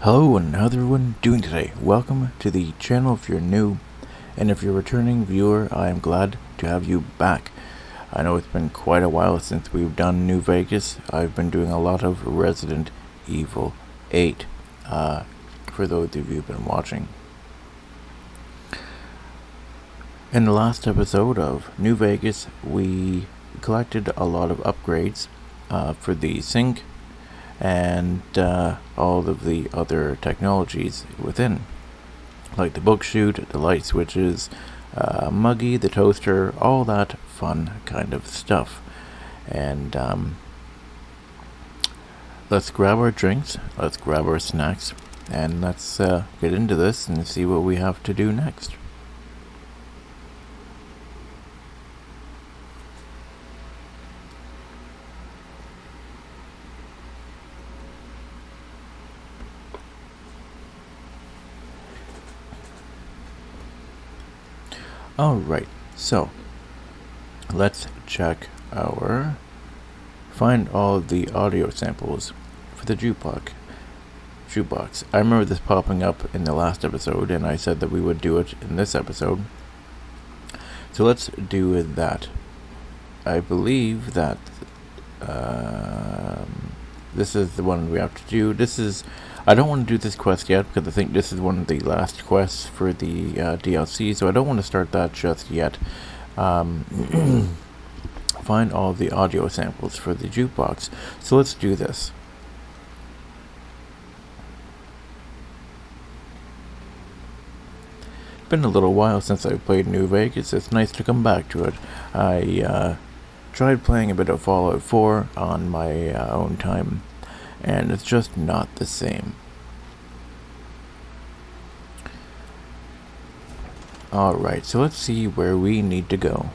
Hello, and how's everyone doing today? Welcome to the channel if you're new, and if you're a returning viewer, I am glad to have you back. I know it's been quite a while since we've done New Vegas. I've been doing a lot of Resident Evil 8, for those of you who've been watching. In the last episode of New Vegas, we collected a lot of upgrades for the sink and all of the other technologies within, like the book chute, the light switches, Muggy, the toaster, all that fun kind of stuff. And let's grab our drinks, let's grab our snacks, and let's get into this and see what we have to do next. Alright, so let's check find all of the audio samples for the jukebox. I remember this popping up in the last episode, and I said that we would do it in this episode. So let's do that. I believe that this is the one we have to do. I don't want to do this quest yet because I think this is one of the last quests for the DLC, so I don't want to start that just yet. Find all the audio samples for the jukebox. So let's do this. It's been a little while since I played New Vegas. It's nice to come back to it. I tried playing a bit of Fallout 4 on my own time, and it's just not the same. Alright, so let's see where we need to go.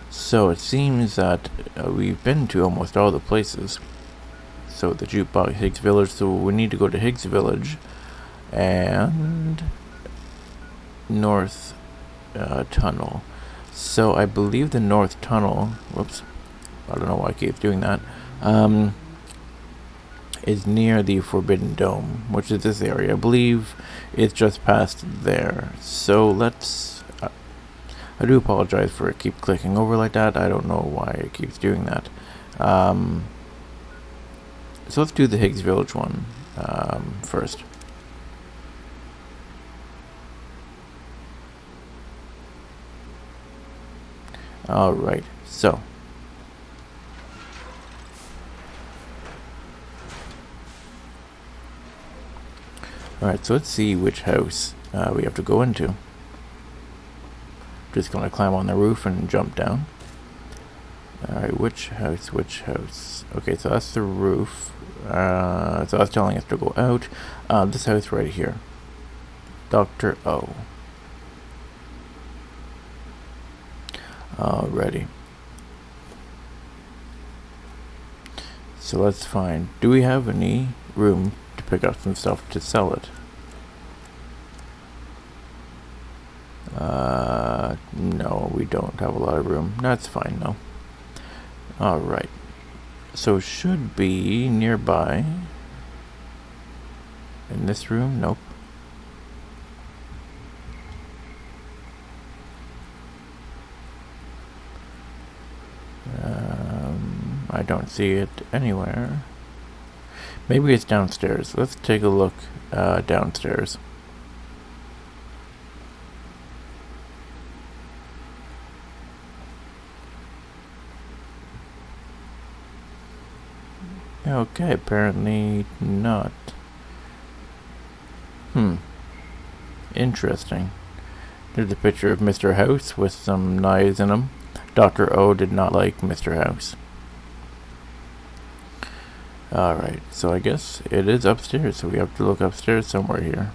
So it seems that we've been to almost all the places. So the jukebox, Higgs Village, so we need to go to Higgs Village and North Tunnel. So I believe the North Tunnel, whoops, I don't know why I keep doing that, is near the Forbidden Dome, which is this area. I believe it's just past there. So let's... I do apologize for it keep clicking over like that. I don't know why it keeps doing that. So let's do the Higgs Village one first. Alright, so... Alright, so let's see which house we have to go into. Just gonna climb on the roof and jump down. Alright, which house? Okay, so that's the roof. So that's telling us to go out. This house right here. Dr. O. Alrighty. So let's find... Do we have any room to pick up some stuff to sell it? No, we don't have a lot of room. That's fine though. Alright. So should be nearby. In this room? Nope. I don't see it anywhere. Maybe it's downstairs. Let's take a look downstairs. Okay, apparently not. Interesting. There's a picture of Mr. House with some knives in him. Dr. O did not like Mr. House. Alright, so I guess it is upstairs, so we have to look upstairs somewhere here.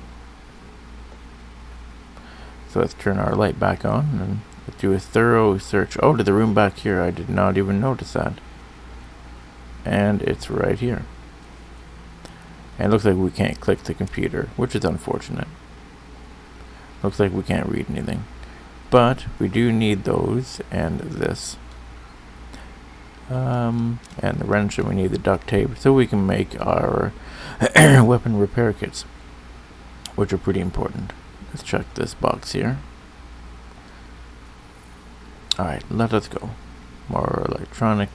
So let's turn our light back on and let's do a thorough search. Oh, to the room back here, I did not even notice that. And it's right here. And it looks like we can't click the computer, which is unfortunate. Looks like we can't read anything. But we do need those and this. And the wrench, and we need the duct tape so we can make our weapon repair kits, which are pretty important. Let's check this box here. Alright, let us go. More electronic.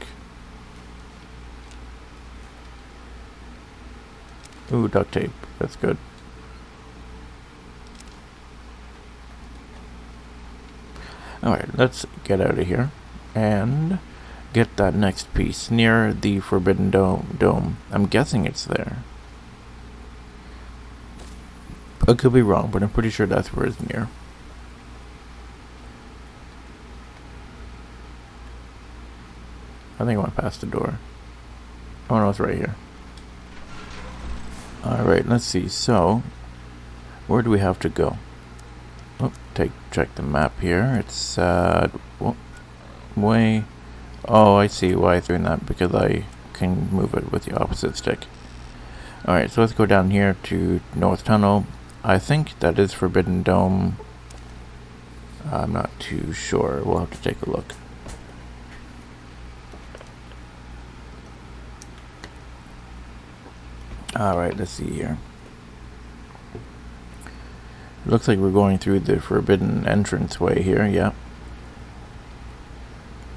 Ooh, duct tape. That's good. Alright, let's get out of here and get that next piece near the Forbidden Dome. I'm guessing it's there. I could be wrong, but I'm pretty sure that's where it's near. I think I went past the door. Oh no, it's right here. Alright, let's see. So, where do we have to go? Oh, check the map here. It's way... Oh, I see why I threw in that, because I can move it with the opposite stick. Alright, so let's go down here to North Tunnel. I think that is Forbidden Dome. I'm not too sure. We'll have to take a look. Alright, let's see here. Looks like we're going through the forbidden entranceway here, yeah.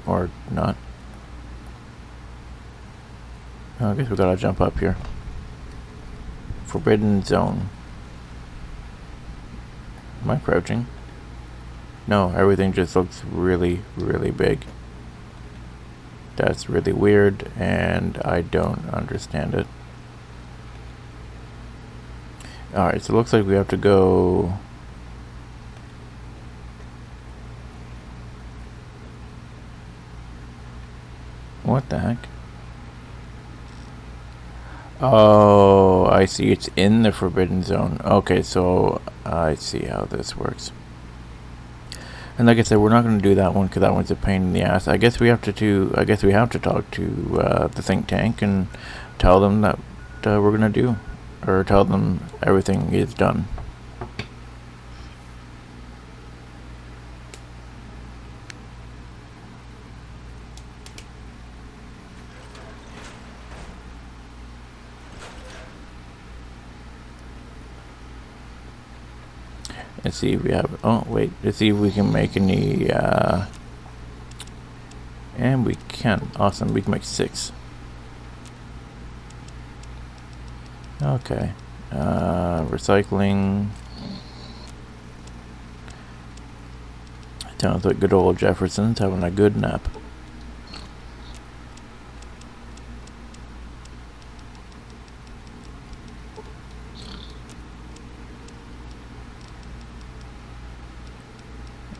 Or not. Oh, I guess we gotta jump up here. Forbidden zone. Am I crouching? No, everything just looks really, really big. That's really weird, and I don't understand it. Alright, so it looks like we have to go... What the heck? Oh, I see. It's in the Forbidden Zone. Okay, so I see how this works. And like I said, we're not going to do that one because that one's a pain in the ass. I guess we have to. I guess we have to talk to the think tank and tell them that we're going to do, or tell them everything is done. Let's see if we have... Oh, wait. Let's see if we can make any... And we can. Awesome. We can make 6. Okay. Recycling. Sounds like good old Jefferson's having a good nap.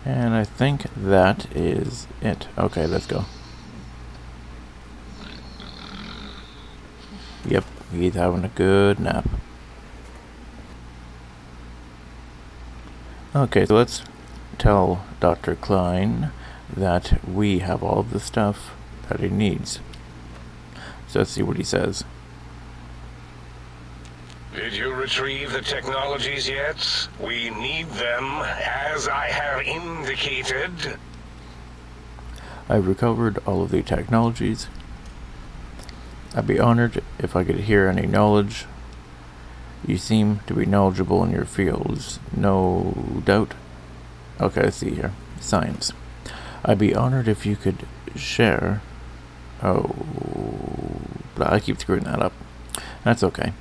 And I think that is it. Okay, let's go. Yep, he's having a good nap. Okay, so let's tell Dr. Klein that we have all of the stuff that he needs. So let's see what he says. Did you retrieve the technologies yet? We need them, as I have indicated. I've recovered all of the technologies. I'd be honored if I could hear any knowledge. You seem to be knowledgeable in your fields, no doubt. Okay, let's see here. Science. I'd be honored if you could share... Oh... I keep screwing that up. That's okay.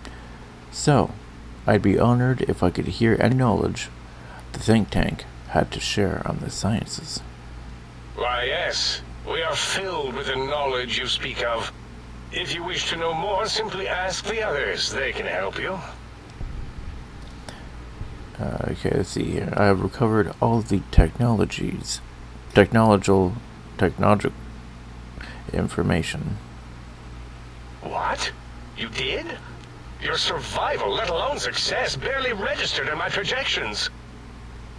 So, I'd be honored if I could hear any knowledge the think tank had to share on the sciences. Why, yes. We are filled with the knowledge you speak of. If you wish to know more, simply ask the others. They can help you. Okay, let's see here. I have recovered all the technological information. What? You did? Your survival, let alone success, barely registered in my projections.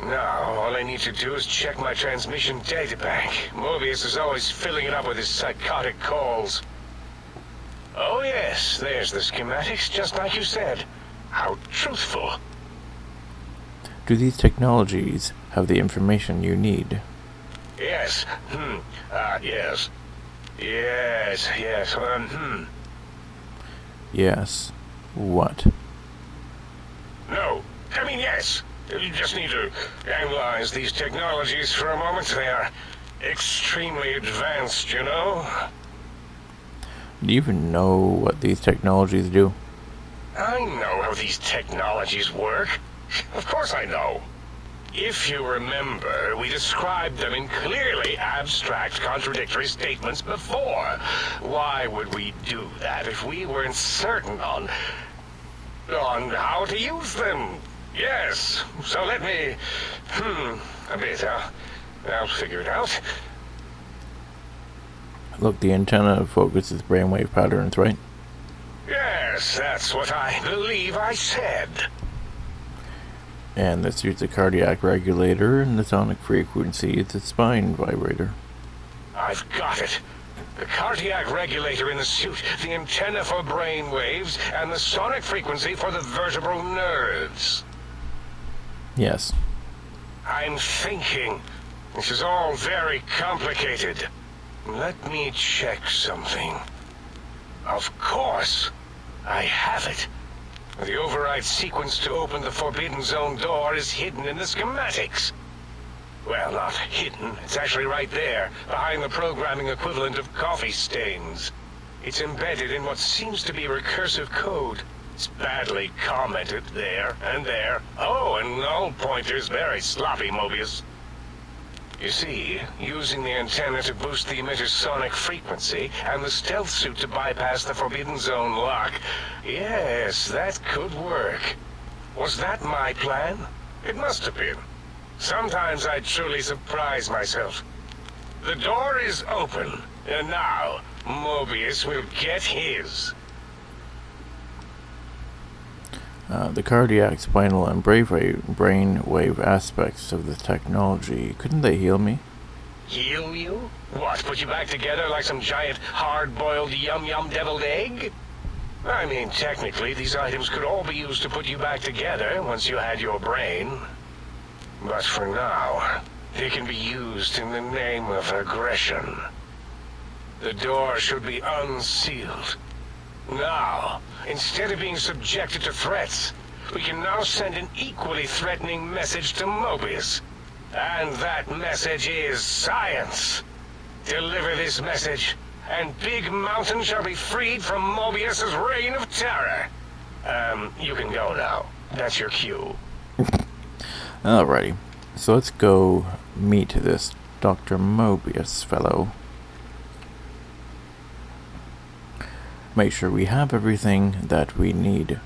Now, all I need to do is check my transmission databank. Mobius is always filling it up with his psychotic calls. Oh yes, there's the schematics, just like you said. How truthful. Do these technologies have the information you need? Yes. Yes. Yes, yes, Yes. What? No, I mean yes. You just need to analyze these technologies for a moment. They are extremely advanced, you know? Do you even know what these technologies do? I know how these technologies work. Of course I know. If you remember, we described them in clearly abstract, contradictory statements before. Why would we do that if we weren't certain on how to use them? Yes, so let me... a bit. I'll figure it out. Look, the antenna focuses brainwave patterns, right? Yes, that's what I believe I said. And this is the cardiac regulator, and the sonic frequency is the spine vibrator. I've got it. The cardiac regulator in the suit, the antenna for brain waves, and the sonic frequency for the vertebral nerves. Yes. I'm thinking. This is all very complicated. Let me check something. Of course, I have it. The override sequence to open the Forbidden Zone door is hidden in the schematics. Well, not hidden. It's actually right there, behind the programming equivalent of coffee stains. It's embedded in what seems to be recursive code. It's badly commented there and there. Oh, and null pointers very sloppy, Mobius. You see, using the antenna to boost the emitter's sonic frequency, and the stealth suit to bypass the Forbidden Zone lock, yes, that could work. Was that my plan? It must have been. Sometimes I truly surprise myself. The door is open, and now Mobius will get his. The cardiac, spinal, and brainwave aspects of the technology, couldn't they heal me? Heal you? What, put you back together like some giant hard-boiled yum-yum deviled egg? I mean, technically, these items could all be used to put you back together once you had your brain. But for now, they can be used in the name of aggression. The door should be unsealed. Now, instead of being subjected to threats, we can now send an equally threatening message to Mobius. And that message is science. Deliver this message, and Big Mountain shall be freed from Mobius's reign of terror. You can go now. That's your cue. Alrighty, so let's go meet this Dr. Mobius fellow. Make sure we have everything that we need.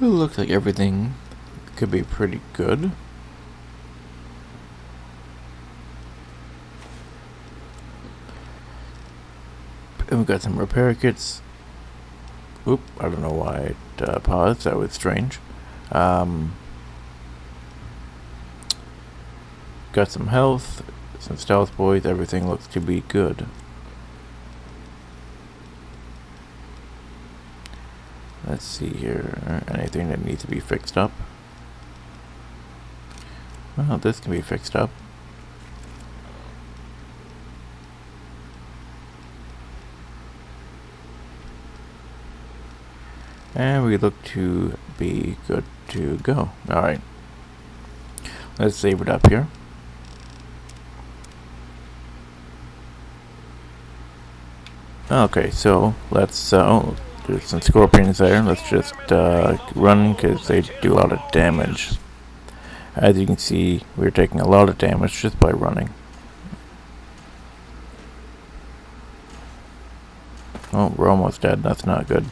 It looks like everything could be pretty good. And we've got some repair kits. Oop, I don't know why it paused. That was strange. Got some health, some stealth boys. Everything looks to be good. Let's see here. Anything that needs to be fixed up? Well, this can be fixed up. And we look to be good to go. Alright. Let's save it up here. Okay, so let's, oh, there's some scorpions there. Let's just run, because they do a lot of damage. As you can see, we're taking a lot of damage just by running. Oh, we're almost dead. That's not good.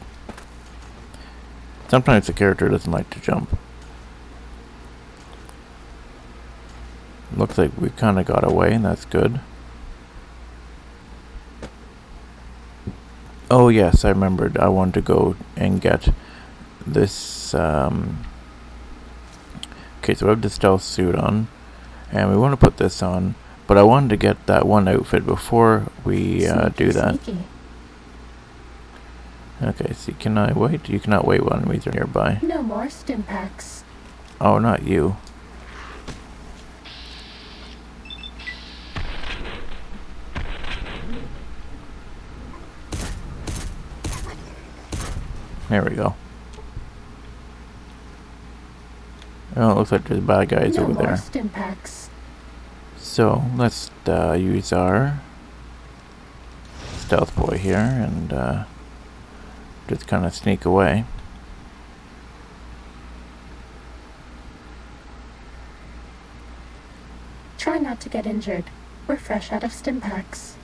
Sometimes the character doesn't like to jump. Looks like we kind of got away, and that's good. Oh yes, I remembered. I wanted to go and get this. Okay, so we have the stealth suit on, and we want to put this on. But I wanted to get that one outfit before we do that. Okay, see, can I wait? You cannot wait while enemies are nearby. No more stim packs. Oh, not you. There we go. Oh, it looks like there's bad guys No over more there. stim packs. So, let's use our stealth boy here and just kind of sneak away. Try not to get injured. We're fresh out of stim packs.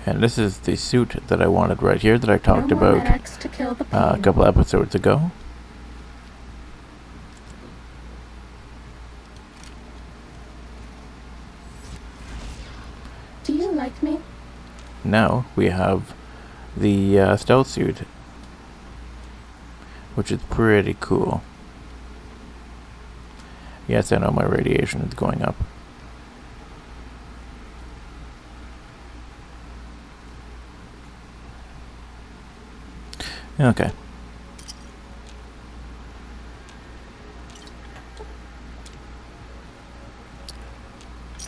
And this is the suit that I wanted right here that I talked no more about medics to kill the pain. a couple episodes ago. Do you like me? Now we have the stealth suit, which is pretty cool. Yes, I know my radiation is going up. Okay.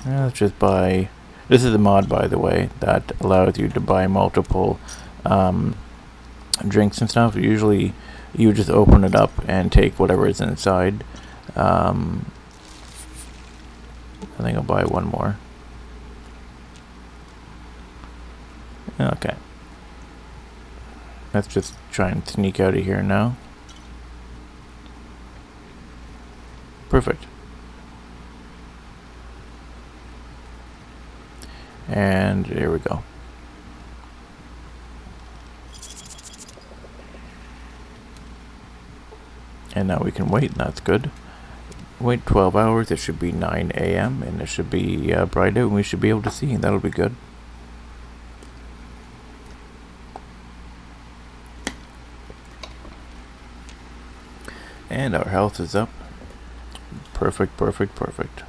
Let's just buy... This is a mod, by the way, that allows you to buy multiple drinks and stuff. Usually, you just open it up and take whatever is inside. I think I'll buy one more. Okay. Let's just try and sneak out of here now. Perfect. And there we go. And now we can wait, that's good. Wait 12 hours, it should be 9 a.m. and it should be bright out and we should be able to see, and that'll be good. And our health is up. Perfect, perfect, perfect.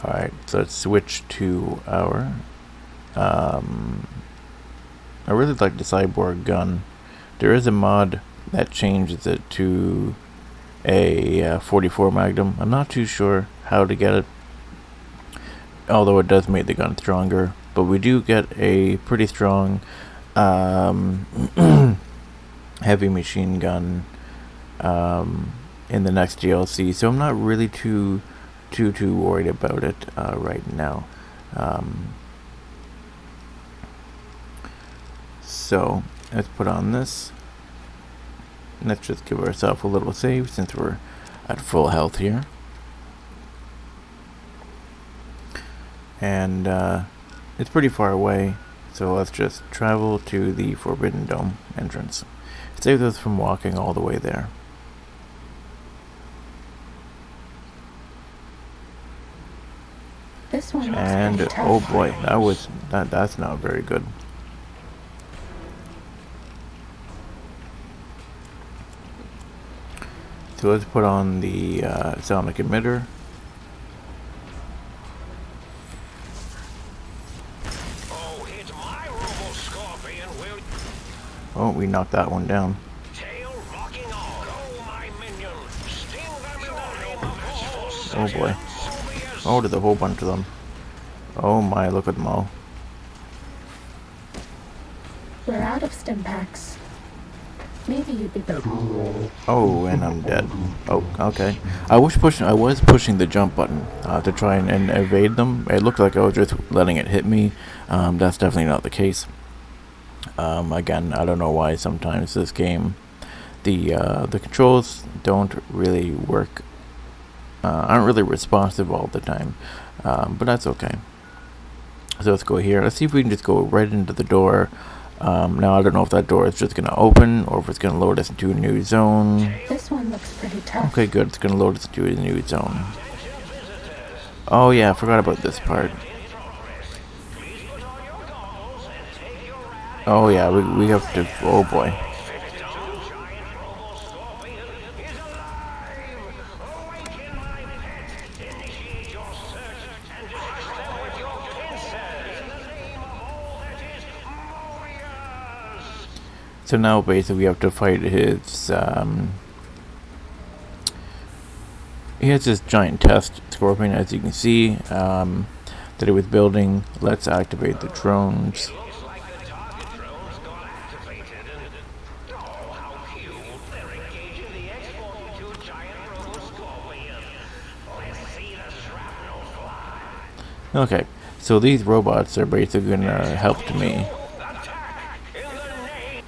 Alright, so let's switch to our... I really like the cyborg gun. There is a mod that changes it to a 44 Magnum. I'm not too sure how to get it, although it does make the gun stronger. But we do get a pretty strong heavy machine gun in the next DLC, so I'm not really too worried about it right now. So let's put on this. Let's just give ourselves a little save since we're at full health here. And it's pretty far away, so let's just travel to the Forbidden Dome entrance. It saves us from walking all the way there. This one looks And pretty tough. oh boy, that's not very good. So let's put on the sonic emitter. Oh, hit my robo-scorpion, will Oh, we knocked that one down. tail rocking on. Go, my minion. Sting them in the name of its Oh boy. Oh, there's a whole bunch of them. Oh my, look at them all. We're out of stim packs. Maybe you'd be better. Oh, and I'm dead. Oh, okay. I was pushing the jump button to try and evade them. It looked like I was just letting it hit me. That's definitely not the case. Again, I don't know why sometimes this game, the controls don't really work, aren't really responsive all the time. But that's okay. So let's go here. Let's see if we can just go right into the door. Now I don't know if that door is just going to open or if it's going to load us into a new zone. This one looks pretty tough. Okay, good. It's going to load us into a new zone. Oh yeah, I forgot about this part. Oh yeah, we have to... Oh boy. So now basically we have to fight his, he has this giant test scorpion, as you can see, that he was building. Let's activate the drones. Looks like the target drones got activated and... Oh, how cute. They're engaging the X-42 giant robo scorpion. Let's see the shrapnel fly. Okay, so these robots are basically gonna help me. Attack in the name...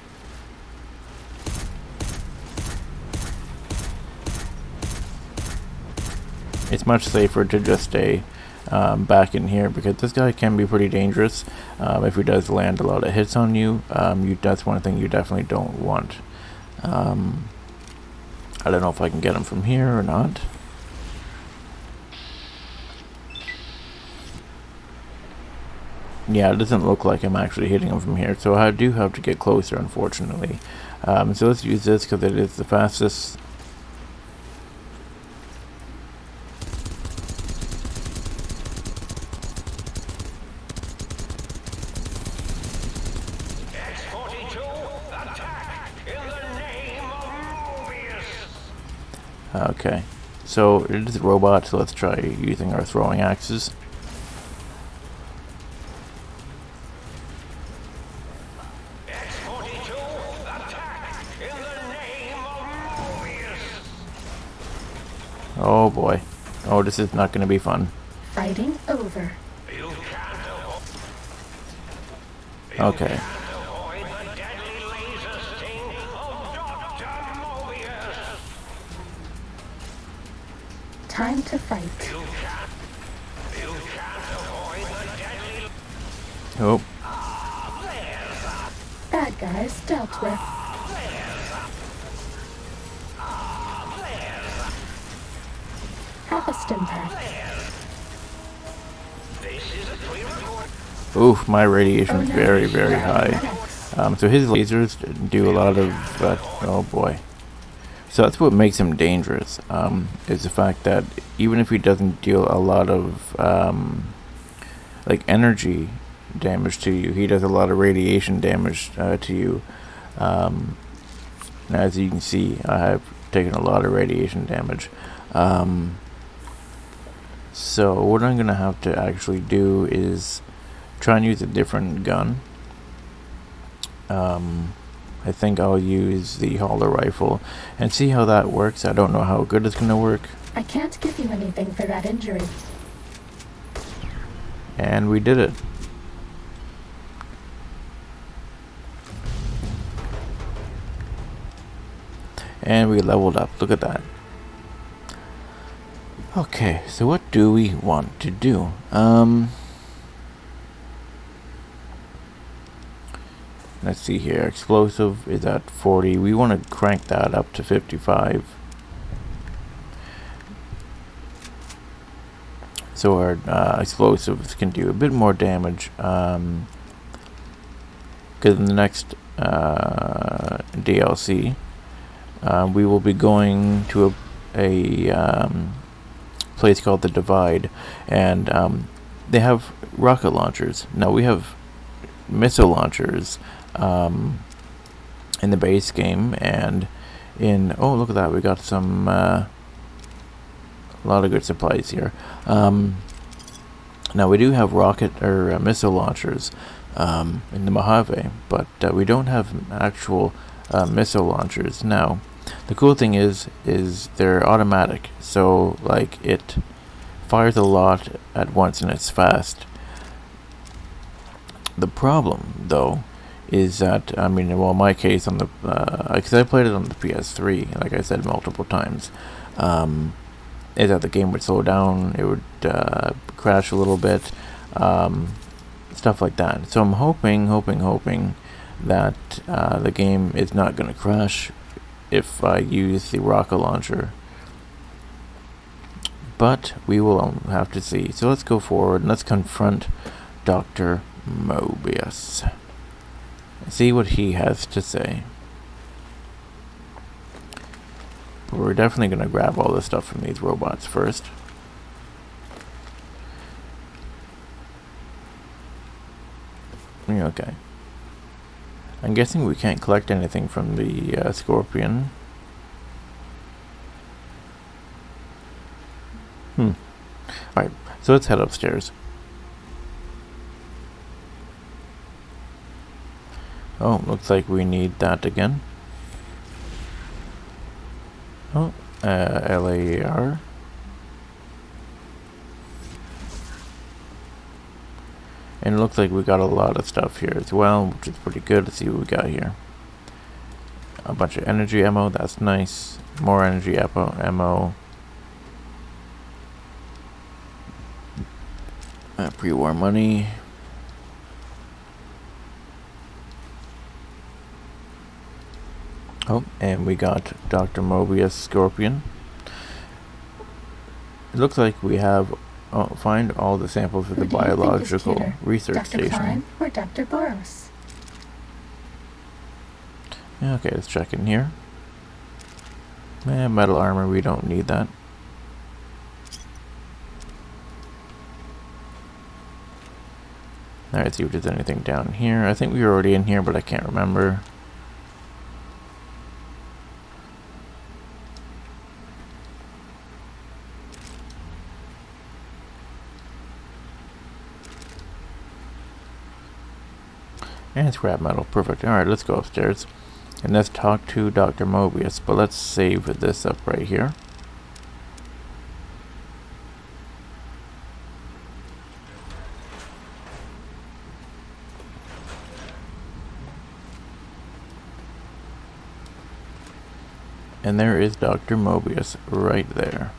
It's much safer to just stay back in here, because this guy can be pretty dangerous. If he does land a lot of hits on you, that's one thing you definitely don't want. I don't know if I can get him from here or not. Yeah, it doesn't look like I'm actually hitting him from here, so I do have to get closer, unfortunately. So let's use this because it is the fastest. Okay, so it is a robot, so let's try using our throwing axes. Oh boy. Oh, this is not going to be fun. Fighting over. Okay. Time to fight. Oh. Bad guys dealt with. Have a stim pack. Oof, my radiation is very, very high. So his lasers do a lot of... oh boy. So that's what makes him dangerous, is the fact that even if he doesn't deal a lot of like energy damage to you, he does a lot of radiation damage to you. As you can see, I have taken a lot of radiation damage. So what I'm going to have to actually do is try and use a different gun. I think I'll use the hauler rifle and see how that works. I don't know how good it's going to work. I can't give you anything for that injury. And we did it. And we leveled up. Look at that. Okay, so what do we want to do? Let's see here. Explosive is at 40. We want to crank that up to 55. So our explosives can do a bit more damage. Because in the next DLC, we will be going to a place called the Divide, and they have rocket launchers. Now we have missile launchers in the base game, and in oh look at that, we got some a lot of good supplies here. Now we do have rocket or missile launchers in the Mojave, but we don't have actual missile launchers. Now the cool thing is they're automatic, so like it fires a lot at once and it's fast. The problem though is that, I mean, well, in my case on the because I played it on the PS3, like I said multiple times, is that the game would slow down, it would crash a little bit, stuff like that. So I'm hoping that the game is not going to crash if I use the rocket launcher, but we will have to see. So let's go forward and let's confront Dr. Mobius, see what he has to say. But we're definitely going to grab all this stuff from these robots first. Okay. I'm guessing we can't collect anything from the scorpion. Alright, so let's head upstairs. Oh, looks like we need that again. Oh, LAR. And it looks like we got a lot of stuff here as well, which is pretty good. Let's see what we got here. A bunch of energy ammo, that's nice. More energy ammo. Pre-war money. Oh, and we got Dr.Mobius Scorpion. It looks like we have find all the samples for the biological research Dr. station. Klein or Dr. Boros? Okay, let's check in here. Metal armor, we don't need that. Alright, see if there's anything down here. I think we were already in here, but I can't remember. And scrap metal, perfect. Alright, let's go upstairs. And let's talk to Dr. Mobius, but let's save this up right here. And there is Dr. Mobius right there.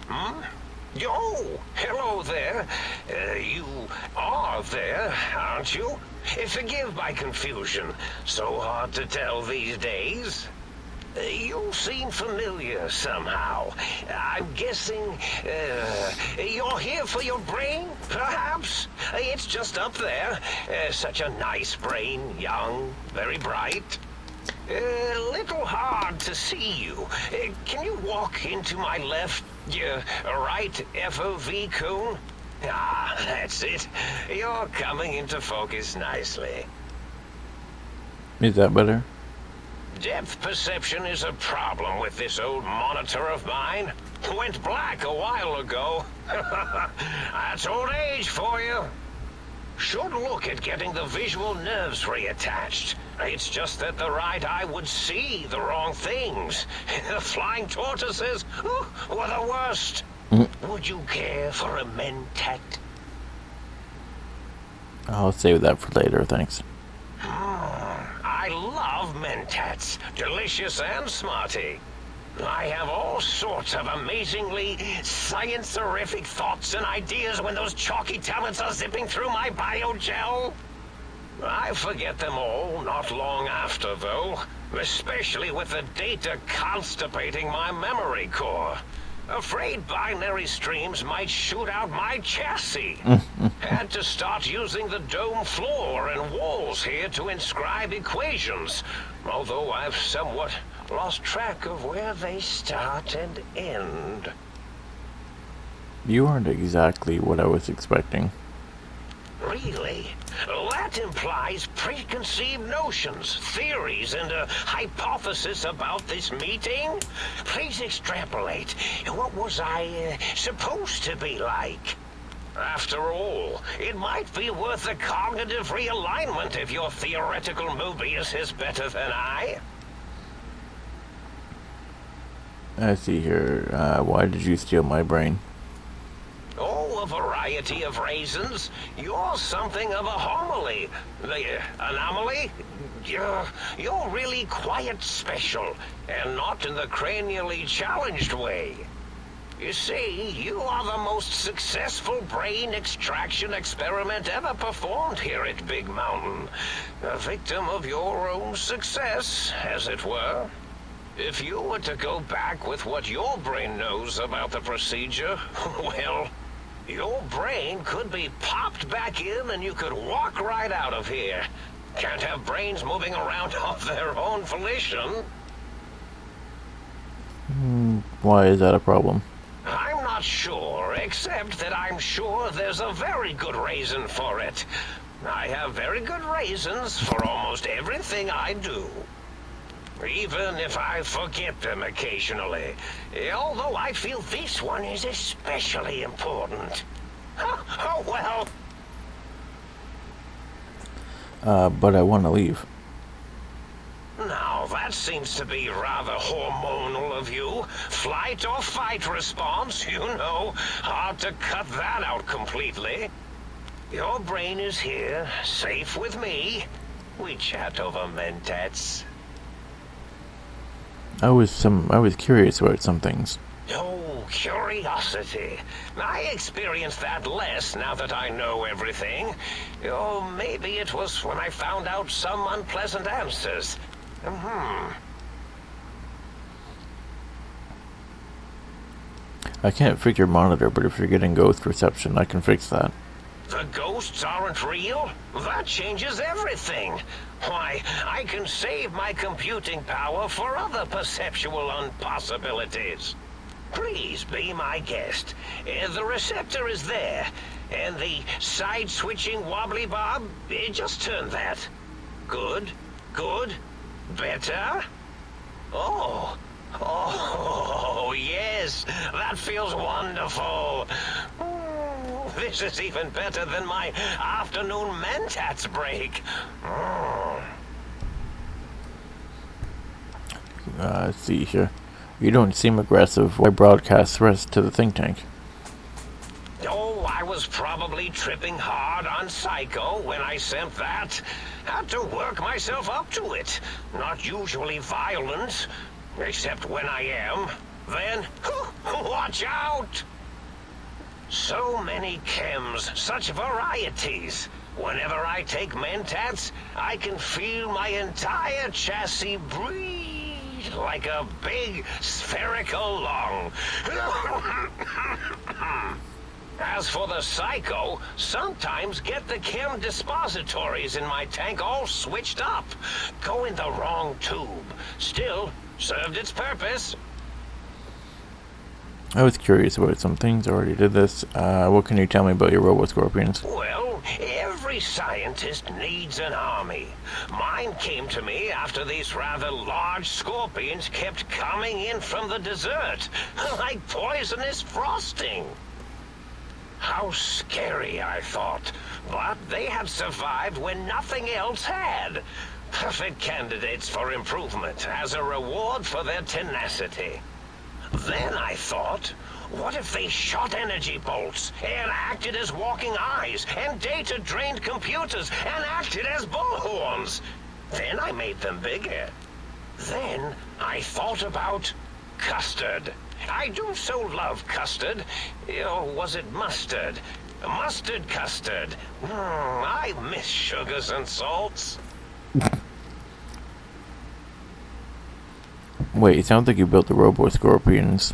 Oh, hello there. You are there, aren't you? Forgive my confusion. So hard to tell these days. You seem familiar somehow. I'm guessing you're here for your brain, perhaps? It's just up there. Such a nice brain, young, very bright. Little hard to see you. Can you walk into my left, right FOV cone? Ah, that's it. You're coming into focus nicely. Is that better? Depth perception is a problem with this old monitor of mine. Went black a while ago. That's old age for you. Should look at getting the visual nerves reattached. It's just that the right eye would see the wrong things. The flying tortoises were the worst. Would you care for a mentat? I'll save that for later, thanks. I love mentats. Delicious and smarty. I have all sorts of amazingly science-erific thoughts and ideas when those chalky talents are zipping through my biogel. I forget them all not long after, though, especially with the data constipating my memory core. Afraid binary streams might shoot out my chassis. Had to start using the dome floor and walls here to inscribe equations, although I've somewhat lost track of where they start and end. You aren't exactly what I was expecting. Really? That implies preconceived notions, theories, and a hypothesis about this meeting? Please extrapolate. What was I supposed to be like? After all, it might be worth a cognitive realignment if your theoretical Mobius is better than I. I see here. Why did you steal my brain? Oh, a variety of reasons. You're something of a homily. Anomaly? You're really quite special, and not in the cranially challenged way. You see, you are the most successful brain extraction experiment ever performed here at Big Mountain. A victim of your own success, as it were. If you were to go back with what your brain knows about the procedure, well, your brain could be popped back in and you could walk right out of here. Can't have brains moving around of their own volition. Why is that a problem? I'm not sure, except that I'm sure there's a very good reason for it. I have very good reasons for almost everything I do. Even if I forget them occasionally. Although I feel this one is especially important. Oh well. But I want to leave. Now, that seems to be rather hormonal of you. Flight or fight response, you know. Hard to cut that out completely. Your brain is here, safe with me. We chat over mentats. I was curious about some things. Oh, curiosity. I experience that less now that I know everything. Oh, maybe it was when I found out some unpleasant answers. I can't fix your monitor, but if you're getting ghost reception, I can fix that. The ghosts aren't real? That changes everything. Why, I can save my computing power for other perceptual impossibilities. Please be my guest. The receptor is there, and the side-switching wobbly bob, just turn that. Good, good, better. Oh, yes, that feels wonderful. This is even better than my afternoon mentats break. Let's see here. You don't seem aggressive. Why broadcast threats to the think tank? Oh, I was probably tripping hard on Psycho when I sent that. Had to work myself up to it. Not usually violent, except when I am. Then, watch out! So many chems, such varieties. Whenever I take mentats, I can feel my entire chassis breathe like a big spherical lung. As for the Psycho, sometimes get the chem dispositories in my tank all switched up. Go in the wrong tube. Still, served its purpose. I was curious about some things. I already did this. What can you tell me about your robo-scorpions? Well, every scientist needs an army. Mine came to me after these rather large scorpions kept coming in from the desert, like poisonous frosting. How scary, I thought. But they had survived when nothing else had. Perfect candidates for improvement as a reward for their tenacity. Then I thought, what if they shot energy bolts and acted as walking eyes and data-drained computers and acted as bullhorns? Then I made them bigger. Then I thought about custard. I do so love custard. Or was it mustard? Mustard custard. I miss sugars and salts. Wait, it sounds like you built the robo-scorpions,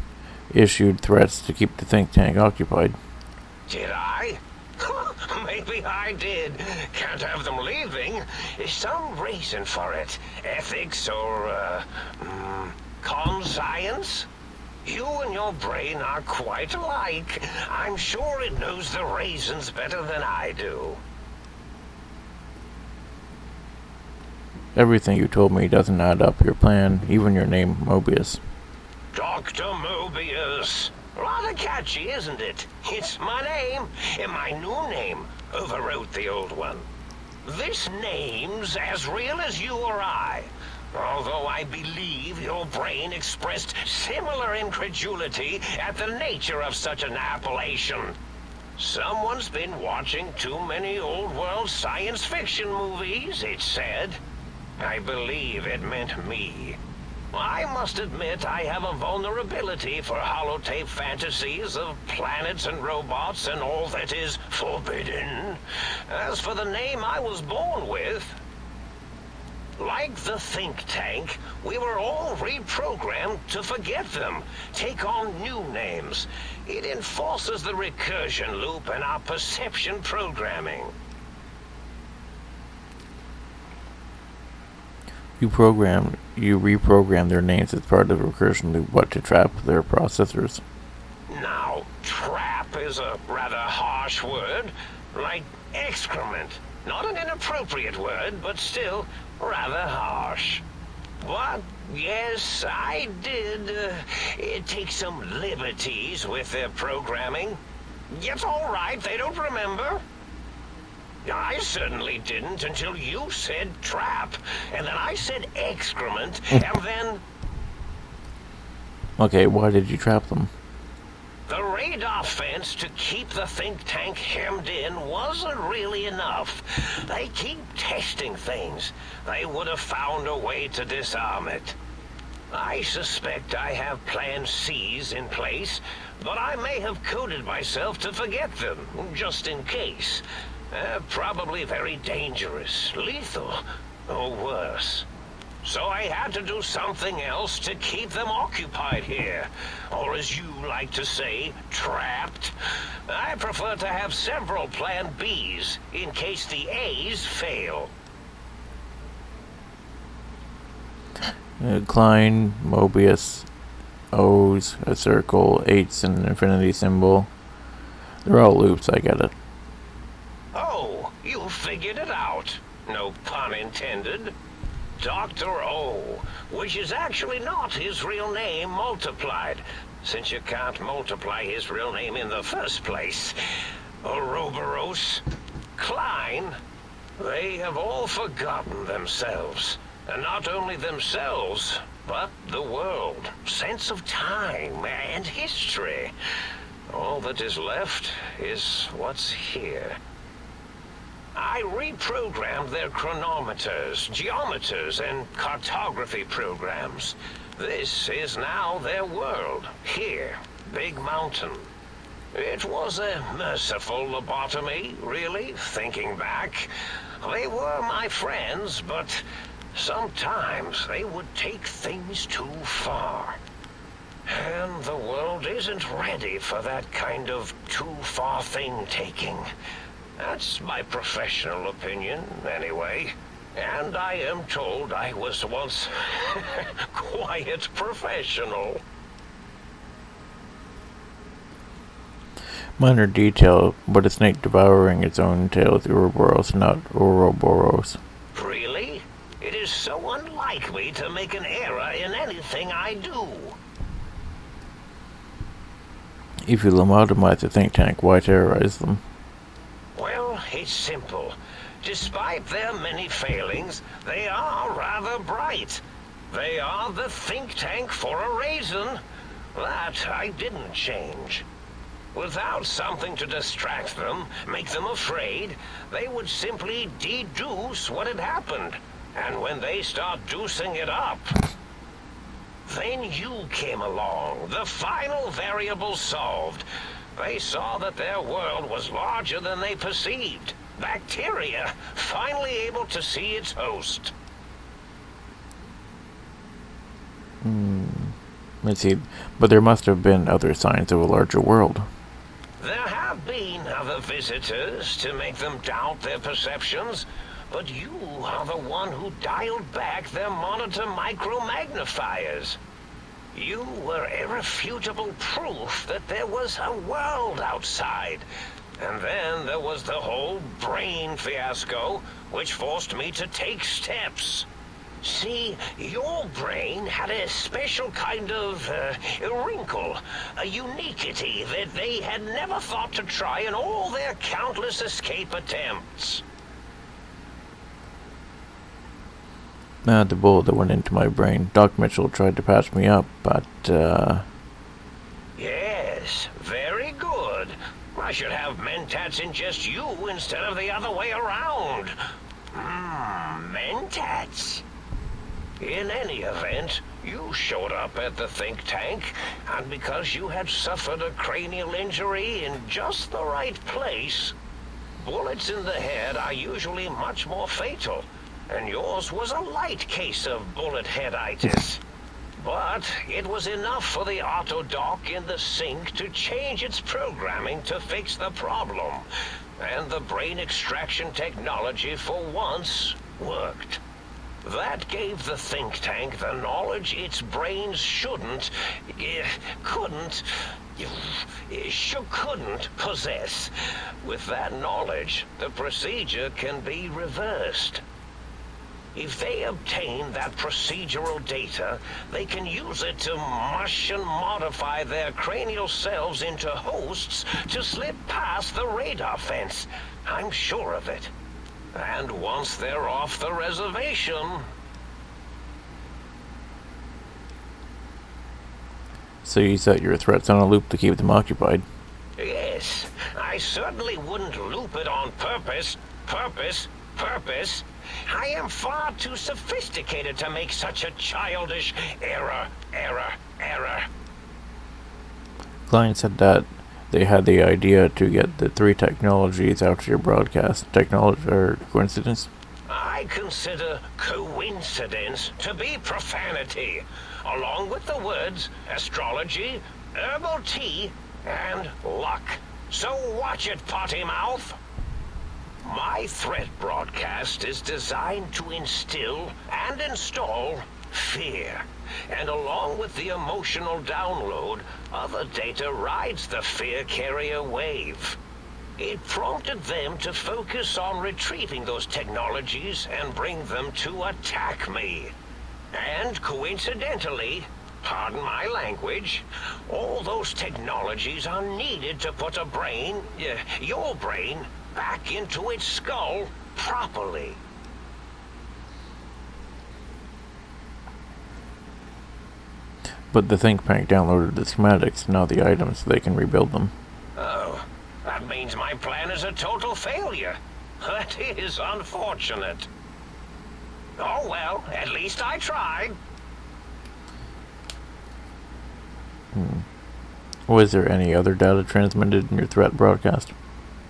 issued threats to keep the think tank occupied. Did I? Maybe I did. Can't have them leaving. Some reason for it. Ethics or, conscience? You and your brain are quite alike. I'm sure it knows the reasons better than I do. Everything you told me doesn't add up. Your plan, even your name, Mobius. Dr.Mobius. Rather catchy, isn't it? It's my name, and my new name overwrote the old one. This name's as real as you or I. Although I believe your brain expressed similar incredulity at the nature of such an appellation. Someone's been watching too many old-world science fiction movies, it said. I believe it meant me. I must admit I have a vulnerability for holotape fantasies of planets and robots and all that is forbidden. As for the name I was born with, like the think tank, we were all reprogrammed to forget them, take on new names. It enforces the recursion loop in our perception programming. You reprogram their names as part of the recursion loop, what, to trap their processors? Now, trap is a rather harsh word, like excrement. Not an inappropriate word, but still rather harsh. But, yes, I did take some liberties with their programming. It's all right, they don't remember. I certainly didn't until you said trap, and then I said excrement, and then... Okay, why did you trap them? The radar fence to keep the think tank hemmed in wasn't really enough. They keep testing things. They would have found a way to disarm it. I suspect I have Plan C's in place, but I may have coded myself to forget them, just in case. Probably very dangerous, lethal, or worse. So I had to do something else to keep them occupied here. Or as you like to say, trapped. I prefer to have several Plan Bs in case the A's fail. Klein, Mobius, O's, a circle, 8's an infinity symbol. They're all loops, I get it. Oh, you figured it out. No pun intended. Dr. O, which is actually not his real name multiplied, since you can't multiply his real name in the first place. Ouroboros, Klein, they have all forgotten themselves. And not only themselves, but the world, sense of time, and history. All that is left is what's here. I reprogrammed their chronometers, geometers, and cartography programs. This is now their world, here, Big Mountain. It was a merciful lobotomy, really, thinking back. They were my friends, but sometimes they would take things too far. And the world isn't ready for that kind of too-far thing-taking. That's my professional opinion, anyway. And I am told I was once quite professional. Minor detail, but a snake devouring its own tail is Ouroboros, not Ouroboros. Really? It is so unlike me to make an error in anything I do. If you lobotomize the think tank, why terrorize them? Well, it's simple. Despite their many failings, they are rather bright. They are the think tank for a reason. That I didn't change. Without something to distract them, make them afraid, they would simply deduce what had happened. And when they start deucing it up, then you came along, the final variable solved. They saw that their world was larger than they perceived. Bacteria, finally able to see its host. Let's see, but there must have been other signs of a larger world. There have been other visitors to make them doubt their perceptions, but you are the one who dialed back their monitor micromagnifiers. You were irrefutable proof that there was a world outside. And then there was the whole brain fiasco, which forced me to take steps. See, your brain had a special kind of wrinkle, a uniquity that they had never thought to try in all their countless escape attempts. The bullet that went into my brain. Doc Mitchell tried to patch me up, but, Yes, very good. I should have mentats ingest you instead of the other way around. Mentats. In any event, you showed up at the think tank, and because you had suffered a cranial injury in just the right place, bullets in the head are usually much more fatal, and yours was a light case of bullet headitis. But it was enough for the autodoc in the sink to change its programming to fix the problem, and the brain extraction technology for once worked. That gave the think tank the knowledge its brains couldn't You couldn't possess. With that knowledge, the procedure can be reversed. If they obtain that procedural data, they can use it to mush and modify their cranial selves into hosts to slip past the radar fence. I'm sure of it. And once they're off the reservation... So you set your threats on a loop to keep them occupied? Yes, I certainly wouldn't loop it on purpose. Purpose. I am far too sophisticated to make such a childish error. Client said that they had the idea to get the 3 technologies out to your broadcast. Technology or coincidence? I consider coincidence to be profanity, along with the words astrology, herbal tea, and luck. So watch it, potty mouth. My threat broadcast is designed to instill and install fear. And along with the emotional download, other data rides the fear carrier wave. It prompted them to focus on retrieving those technologies and bring them to attack me. And coincidentally, pardon my language, all those technologies are needed to put a brain, your brain, back into its skull properly. But the think tank downloaded the schematics, not the items, so they can rebuild them. Oh, that means my plan is a total failure. That is unfortunate. Oh well, at least I tried. Was there any other data transmitted in your threat broadcast?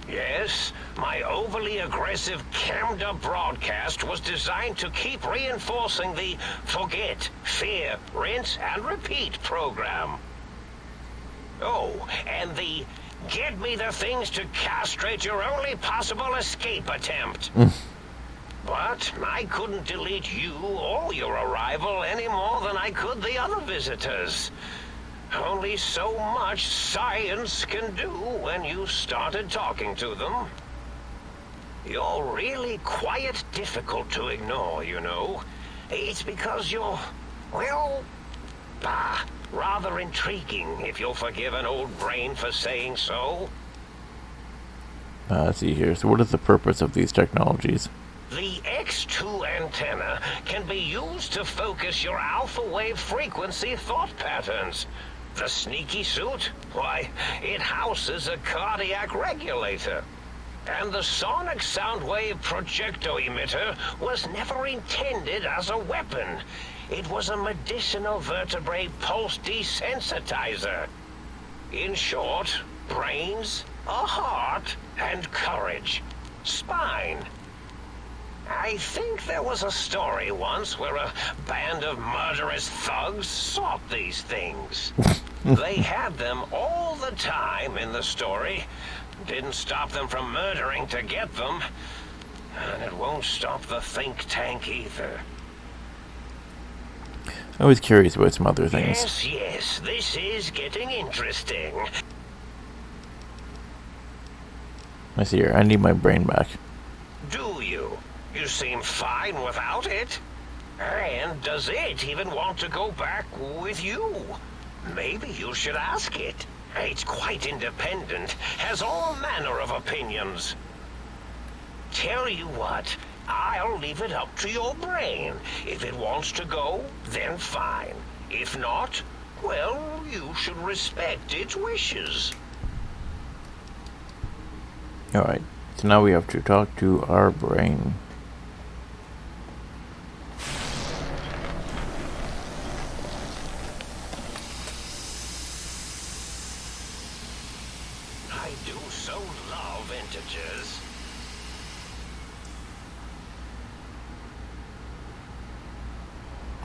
Yes, my overly aggressive cammed-up broadcast was designed to keep reinforcing the forget, fear, rinse, and repeat program. Oh, and the get me the things to castrate your only possible escape attempt. But I couldn't delete you or your arrival any more than I could the other visitors. Only so much science can do when you started talking to them. You're really quite difficult to ignore, you know. It's because you're, well, rather intriguing, if you'll forgive an old brain for saying so. Let's see here. So what is the purpose of these technologies? The X2 antenna can be used to focus your alpha wave frequency thought patterns. The sneaky suit? Why, it houses a cardiac regulator. And the sonic sound wave projecto emitter was never intended as a weapon. It was a medicinal vertebrae pulse desensitizer. In short, brains, a heart, and courage. Spine. I think there was a story once where a band of murderous thugs sought these things. They had them all the time in the story. Didn't stop them from murdering to get them. And it won't stop the think tank either. I was curious about some other things. Yes, this is getting interesting. I see here. I need my brain back. Do you? You seem fine without it. And does it even want to go back with you? Maybe you should ask it. It's quite independent, has all manner of opinions. Tell you what, I'll leave it up to your brain. If it wants to go, then fine. If not, well, you should respect its wishes. Alright, so now we have to talk to our brain. I do so love integers.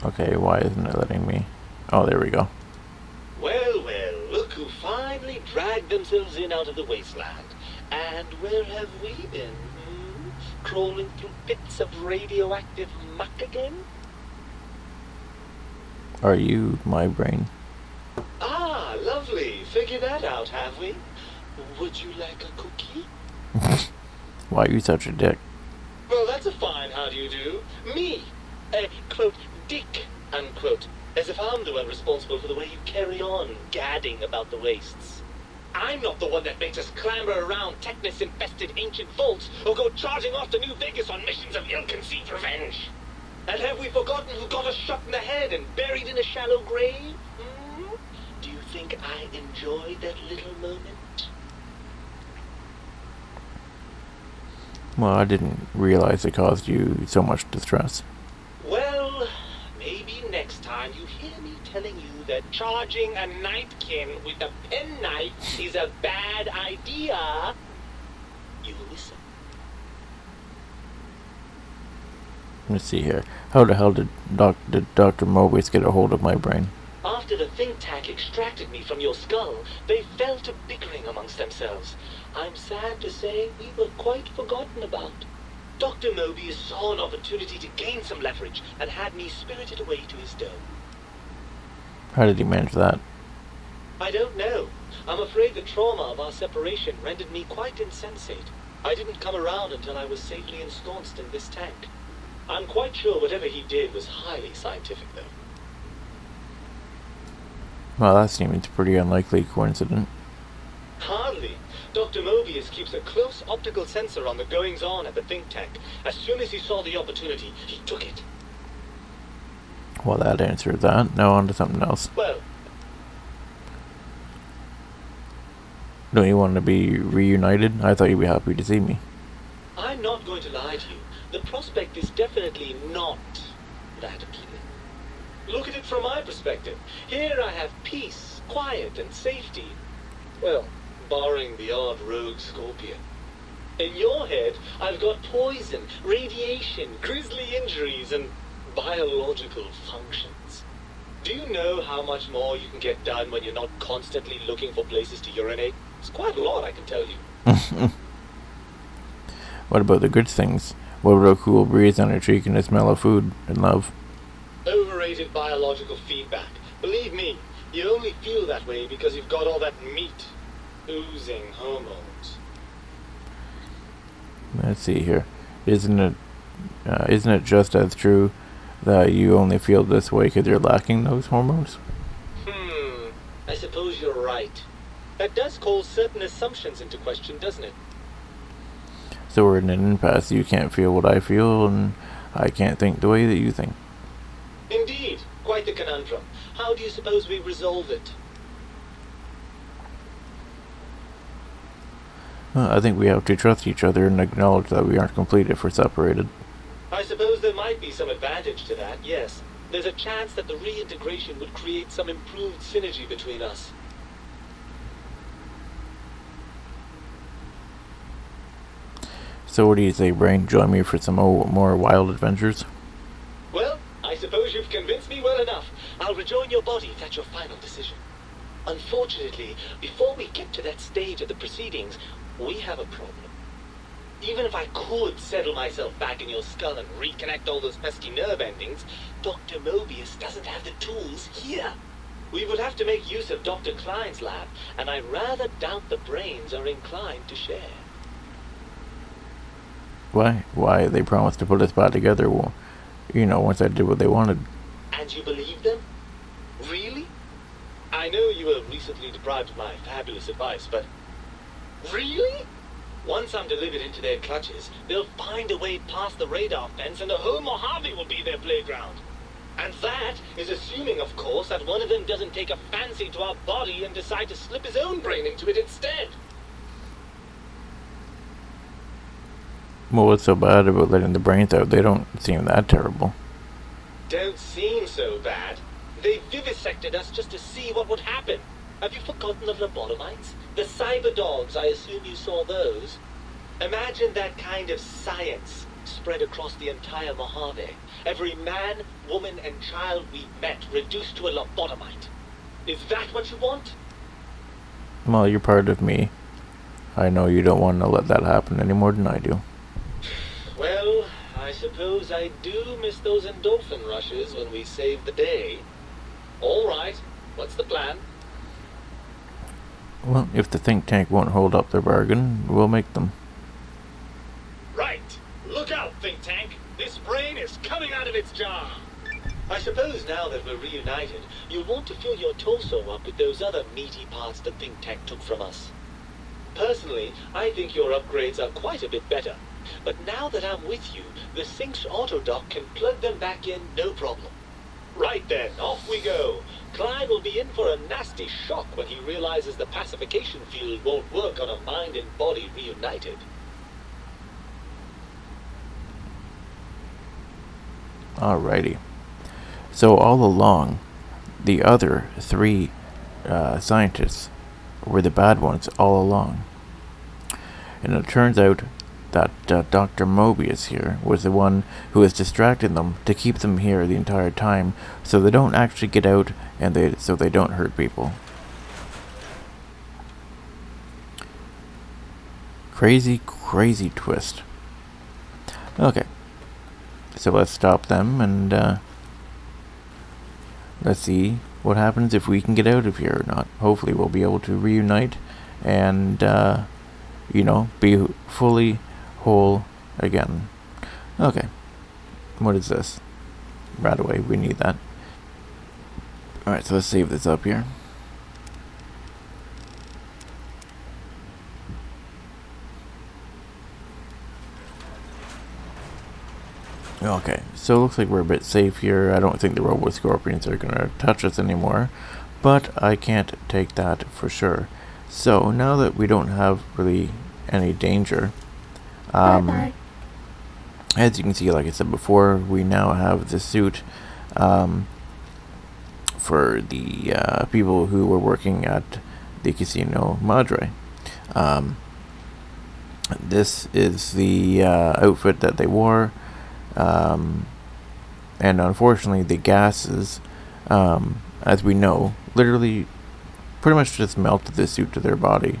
Okay, why isn't it letting me? Oh, there we go. Well, look who finally dragged themselves in out of the wasteland. And where have we been? Crawling through bits of radioactive muck again? Are you my brain? Ah, lovely. Figured figure that out, have we? Would you like a cookie? Why are you such a dick? Well, that's a fine how do you do. Me, a, quote, dick, unquote. As if I'm the one responsible for the way you carry on gadding about the wastes. I'm not the one that makes us clamber around Technus-infested ancient vaults or go charging off to New Vegas on missions of ill-conceived revenge. And have we forgotten who got us shot in the head and buried in a shallow grave? Hmm? Do you think I enjoyed that little moment? Well, I didn't realize it caused you so much distress. Well, maybe next time you hear me telling you that charging a nightkin with a penknife is a bad idea, you listen. Let's see here. How the hell did Dr. Mobius get a hold of my brain? After the think tank extracted me from your skull, they fell to bickering amongst themselves. I'm sad to say we were quite forgotten about. Dr. Mobius saw an opportunity to gain some leverage and had me spirited away to his dome. How did he manage that? I don't know. I'm afraid the trauma of our separation rendered me quite insensate. I didn't come around until I was safely ensconced in this tank. I'm quite sure whatever he did was highly scientific, though. Well, that seems a pretty unlikely coincidence. Hardly. Dr. Mobius keeps a close optical sensor on the goings-on at the think tank. As soon as he saw the opportunity, he took it. Well, that answered that. Now on to something else. Well, Don't you want to be reunited? I thought you'd be happy to see me. I'm not going to lie to you. The prospect is definitely not that appealing. Look at it from my perspective. Here I have peace, quiet, and safety. Well, barring the odd rogue scorpion. In your head, I've got poison, radiation, grisly injuries, and biological functions. Do you know how much more you can get done when you're not constantly looking for places to urinate? It's quite a lot, I can tell you. What about the good things? What about a cool breeze on your cheek and the smell of food and love? Overrated biological feedback. Believe me, you only feel that way because you've got all that meat. Oozing hormones. Let's see here. Isn't it just as true that you only feel this way because you're lacking those hormones? I suppose you're right. That does call certain assumptions into question, doesn't it? So we're in an impasse. You can't feel what I feel, and I can't think the way that you think. Indeed. Quite the conundrum. How do you suppose we resolve it? Well, I think we have to trust each other and acknowledge that we aren't complete if we're separated. I suppose there might be some advantage to that, yes. There's a chance that the reintegration would create some improved synergy between us. So what do you say, Brain? Join me for some more wild adventures? Well, I suppose you've convinced me well enough. I'll rejoin your body if that's your final decision. Unfortunately, before we get to that stage of the proceedings, we have a problem. Even if I could settle myself back in your skull and reconnect all those pesky nerve endings, Dr. Mobius doesn't have the tools here. We would have to make use of Dr. Klein's lab, and I rather doubt the brains are inclined to share. Why? They promised to put us back together. Well, once I did what they wanted. And you believe them? Really? I know you were recently deprived of my fabulous advice, but... Really? Once I'm delivered into their clutches, they'll find a way past the radar fence and the whole Mojave will be their playground. And that is assuming, of course, that one of them doesn't take a fancy to our body and decide to slip his own brain into it instead. Well, what's so bad about letting the brains out? They don't seem that terrible. Don't seem so bad. They vivisected us just to see what would happen. Have you forgotten the lobotomites? The cyber dogs, I assume you saw those. Imagine that kind of science spread across the entire Mojave. Every man, woman, and child we've met reduced to a lobotomite. Is that what you want? Well, you're part of me. I know you don't want to let that happen any more than I do. Well, I suppose I do miss those endorphin rushes when we save the day. All right, what's the plan? Well, if the think tank won't hold up their bargain, we'll make them. Right. Look out, think tank. This brain is coming out of its jar. I suppose now that we're reunited, you'll want to fill your torso up with those other meaty parts the think tank took from us. Personally, I think your upgrades are quite a bit better. But now that I'm with you, the Sync's autodock can plug them back in no problem. Right then, off we go. Clyde will be in for a nasty shock when he realizes the pacification field won't work on a mind and body reunited. Alrighty. So all along, the other three scientists were the bad ones all along. And it turns out that Dr. Mobius here was the one who was distracting them to keep them here the entire time, so they don't actually get out and so they don't hurt people. Crazy, crazy twist. Okay, so let's stop them and let's see what happens if we can get out of here or not. Hopefully we'll be able to reunite and be fully whole again. Okay, what is this? Right away, we need that. Alright, so let's save this up here. Okay, so it looks like we're a bit safe here. I don't think the robo-scorpions are going to touch us anymore, but I can't take that for sure. So now that we don't have really any danger, Bye-bye. as you can see, like I said before, we now have the suit for the people who were working at the Casino Madre. This is the outfit that they wore, and unfortunately the gases, as we know, literally pretty much just melted the suit to their body,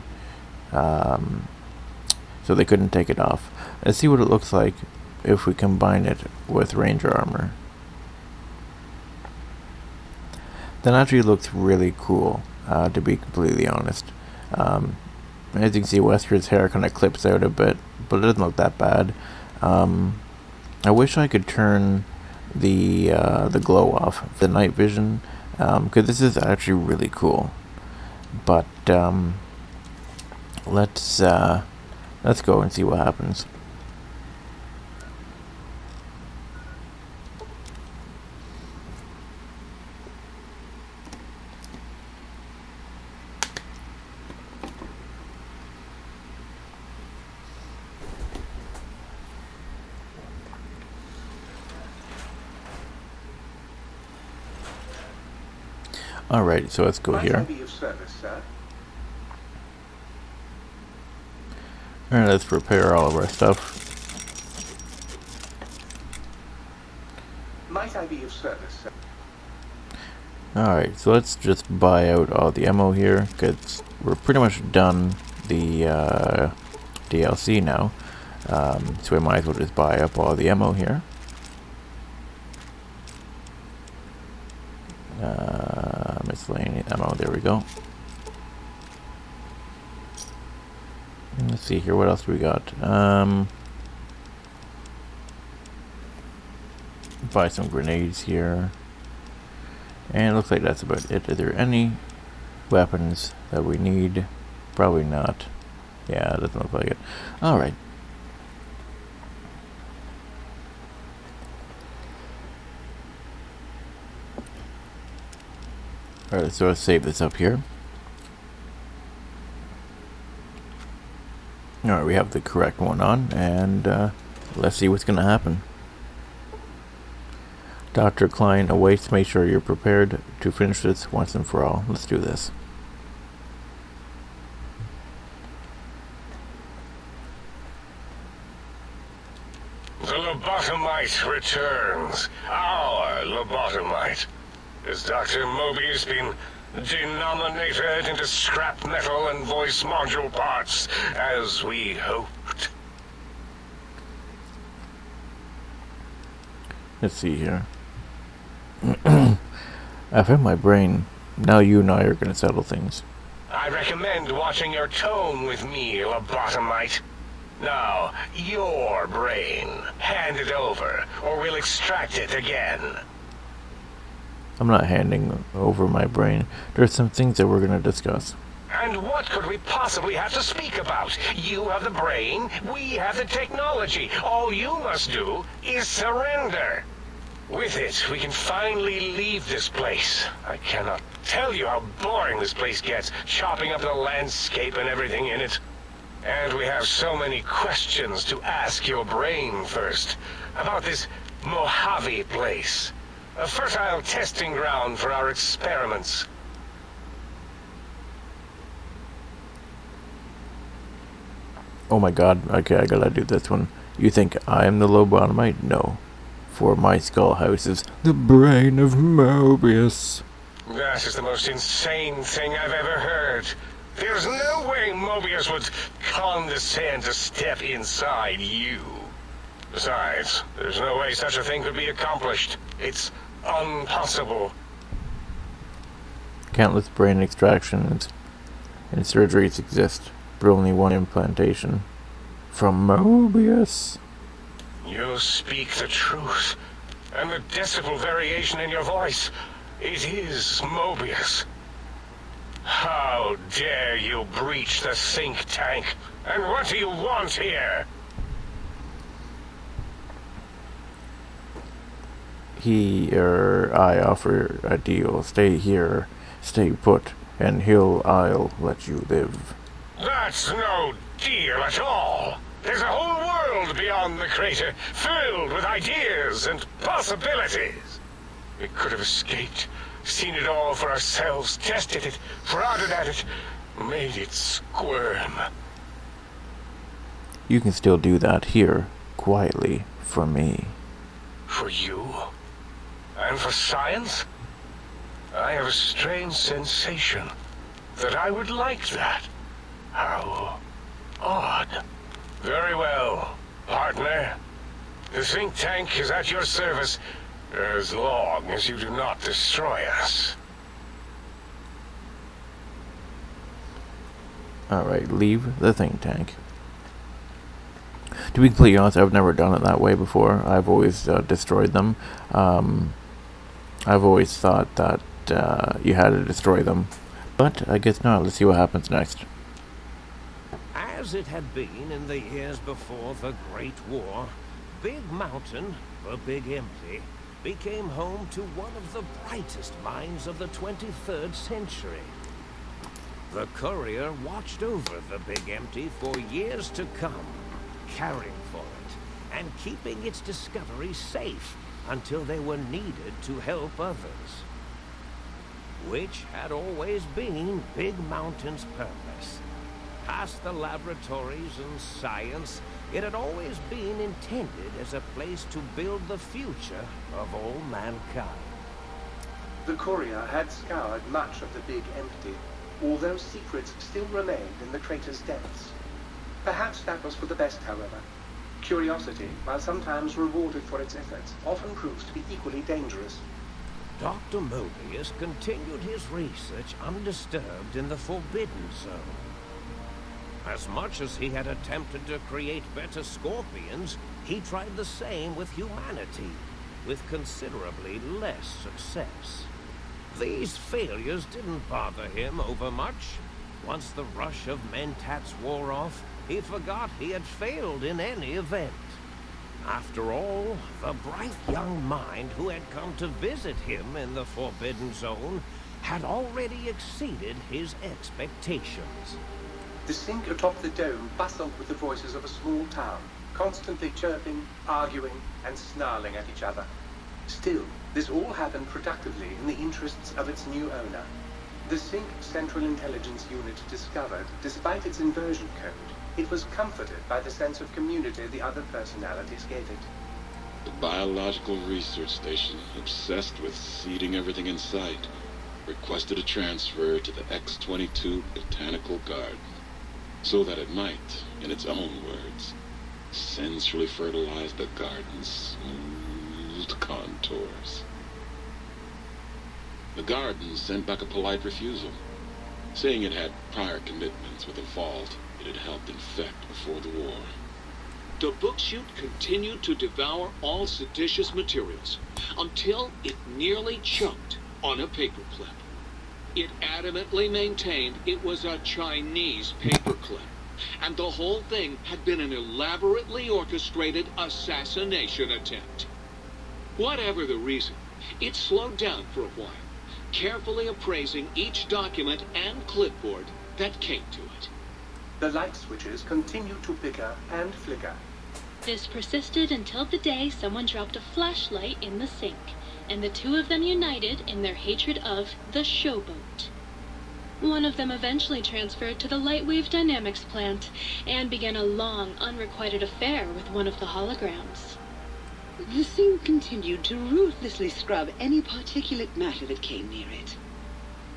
so they couldn't take it off. Let's see what it looks like if we combine it with Ranger armor. That actually looks really cool, to be completely honest. As you can see, Wesker's hair kind of clips out a bit, but it doesn't look that bad. I wish I could turn the glow off, the night vision, because this is actually really cool. But let's go and see what happens. Alright, so let's go here. Alright, let's repair all of our stuff. Might I be of service, sir? Alright, so let's just buy out all the ammo here, because we're pretty much done the DLC now. So we might as well just buy up all the ammo here. Miscellaneous ammo, there we go. Let's see here, what else do we got? Buy some grenades here. And it looks like that's about it. Are there any weapons that we need? Probably not. Yeah, it doesn't look like it. Alright. Alright, so let's save this up here. Alright, we have the correct one on, and let's see what's going to happen. Dr. Klein awaits. Make sure you're prepared to finish this once and for all. Let's do this. The lobotomite returns. Our lobotomite. Has Dr. Mobius been denominated into scrap metal and voice module parts, as we hoped? Let's see here. I've had my brain. Now you and I are going to settle things. I recommend watching your tone with me, lobotomite. Now, your brain. Hand it over, or we'll extract it again. I'm not handing over my brain. There's some things that we're going to discuss. And what could we possibly have to speak about? You have the brain, we have the technology. All you must do is surrender. With it, we can finally leave this place. I cannot tell you how boring this place gets, chopping up the landscape and everything in it. And we have so many questions to ask your brain first. About this Mojave place. A fertile testing ground for our experiments. Oh my god, okay, I gotta do this one. You think I'm the lobotomite? No. For my skull house is the brain of Mobius. That is the most insane thing I've ever heard. There's no way Mobius would condescend to step inside you. Besides, there's no way such a thing could be accomplished. It's impossible. Countless brain extractions and surgeries exist, but only one implantation. From Mobius. You speak the truth. And the decibel variation in your voice. It is Mobius. How dare you breach the think tank? And what do you want here? I offer a deal. Stay here, stay put, and I'll let you live. That's no deal at all. There's a whole world beyond the crater, filled with ideas and possibilities. We could have escaped, seen it all for ourselves, tested it, prodded at it, made it squirm. You can still do that here, quietly, for me. For you? And for science? I have a strange sensation that I would like that. How odd. Very well, partner. The think tank is at your service as long as you do not destroy us. Alright, leave the think tank. To be completely honest, I've never done it that way before. I've always destroyed them. I've always thought that you had to destroy them. But I guess not. Let's see what happens next. As it had been in the years before the Great War, Big Mountain, the Big Empty, became home to one of the brightest minds of the 23rd century. The courier watched over the Big Empty for years to come, caring for it, and keeping its discoveries safe until they were needed to help others. Which had always been Big Mountain's purpose. Past the laboratories and science, it had always been intended as a place to build the future of all mankind. The courier had scoured much of the Big Empty, although secrets still remained in the crater's depths. Perhaps that was for the best, however. Curiosity, while sometimes rewarded for its efforts, often proves to be equally dangerous. Dr. Mobius continued his research undisturbed in the Forbidden Zone. As much as he had attempted to create better scorpions, he tried the same with humanity, with considerably less success. These failures didn't bother him overmuch. Once the rush of mentats wore off, he forgot he had failed in any event. After all, the bright young mind who had come to visit him in the Forbidden Zone had already exceeded his expectations. The sink atop the dome bustled with the voices of a small town, constantly chirping, arguing, and snarling at each other. Still, this all happened productively in the interests of its new owner. The Sync Central Intelligence Unit discovered, despite its inversion code, it was comforted by the sense of community the other personalities gave it. The biological research station, obsessed with seeding everything in sight, requested a transfer to the X-22 Botanical Garden, so that it might, in its own words, sensually fertilize the garden's smooth contours. The garden sent back a polite refusal. saying it had prior commitments with a vault it had helped infect before the war. The book chute continued to devour all seditious materials until it nearly choked on a paperclip. It adamantly maintained it was a Chinese paperclip, and the whole thing had been an elaborately orchestrated assassination attempt. Whatever the reason, it slowed down for a while, carefully appraising each document and clipboard that came to it. The light switches continued to bicker and flicker. This persisted until the day someone dropped a flashlight in the sink, and the two of them united in their hatred of the showboat. One of them eventually transferred to the Lightwave Dynamics plant and began a long, unrequited affair with one of the holograms. The thing continued to ruthlessly scrub any particulate matter that came near it.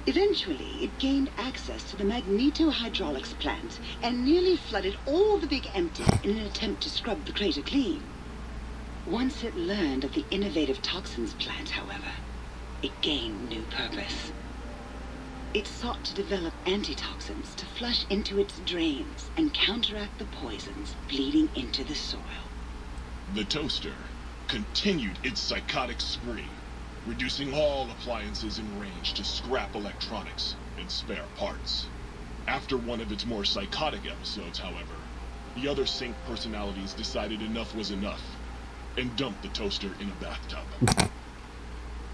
Eventually, it gained access to the magneto-hydraulics plant and nearly flooded all the big empties in an attempt to scrub the crater clean. Once it learned of the innovative toxins plant, however, it gained new purpose. It sought to develop antitoxins to flush into its drains and counteract the poisons bleeding into the soil. The toaster continued its psychotic spree, reducing all appliances in range to scrap electronics and spare parts. After one of its more psychotic episodes, however, the other Sync personalities decided enough was enough and dumped the toaster in a bathtub.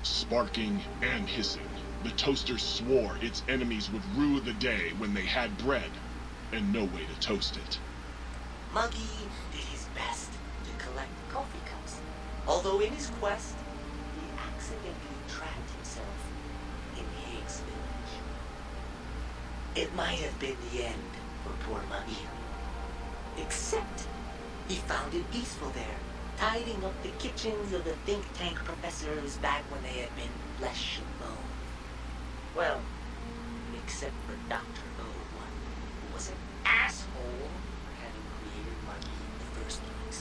Sparking and hissing, the toaster swore its enemies would rue the day when they had bread and no way to toast it. Muggy did his best to collect coffee cups, although in his quest, he accidentally trapped himself in Higgs Village. It might have been the end for poor Muggy. Except he found it peaceful there, tidying up the kitchens of the think tank professors back when they had been flesh and bone. Well, except for Dr. O, who was an asshole for having created Muggy in the first place.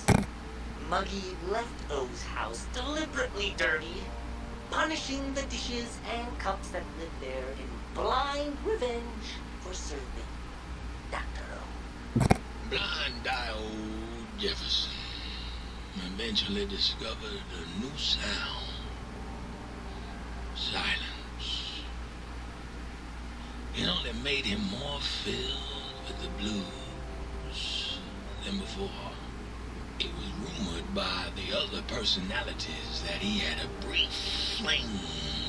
Muggy left O's house deliberately dirty, punishing the dishes and cups that lived there in blind revenge for serving Dr. O. Blind Diode Jefferson eventually discovered a new sound. Silence. It only made him more filled with the blues than before. It was rumored by the other personalities that he had a brief fling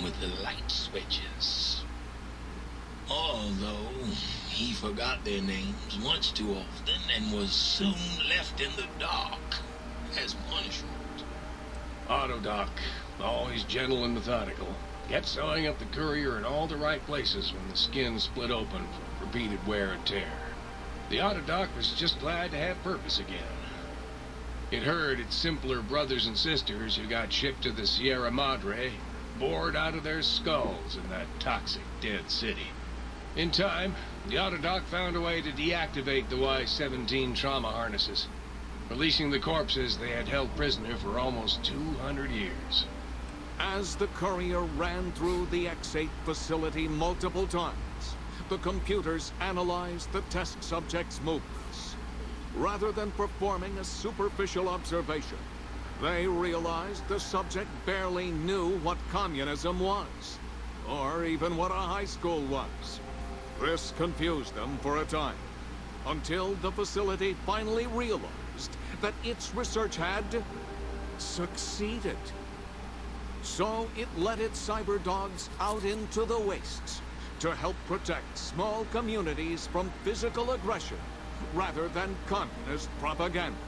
with the light switches. Although he forgot their names much too often and was soon left in the dark as punishment. Autodoc, always gentle and methodical, kept sewing up the courier in all the right places when the skin split open from repeated wear and tear. The Autodoc was just glad to have purpose again. It heard its simpler brothers and sisters who got shipped to the Sierra Madre bored out of their skulls in that toxic dead city. In time, the Autodoc found a way to deactivate the Y-17 trauma harnesses, releasing the corpses they had held prisoner for almost 200 years. As the courier ran through the X-8 facility multiple times, the computers analyzed the test subject's movements. Rather than performing a superficial observation, they realized the subject barely knew what communism was, or even what a high school was. This confused them for a time, until the facility finally realized that its research had succeeded. So it let its cyber dogs out into the wastes to help protect small communities from physical aggression rather than communist propaganda.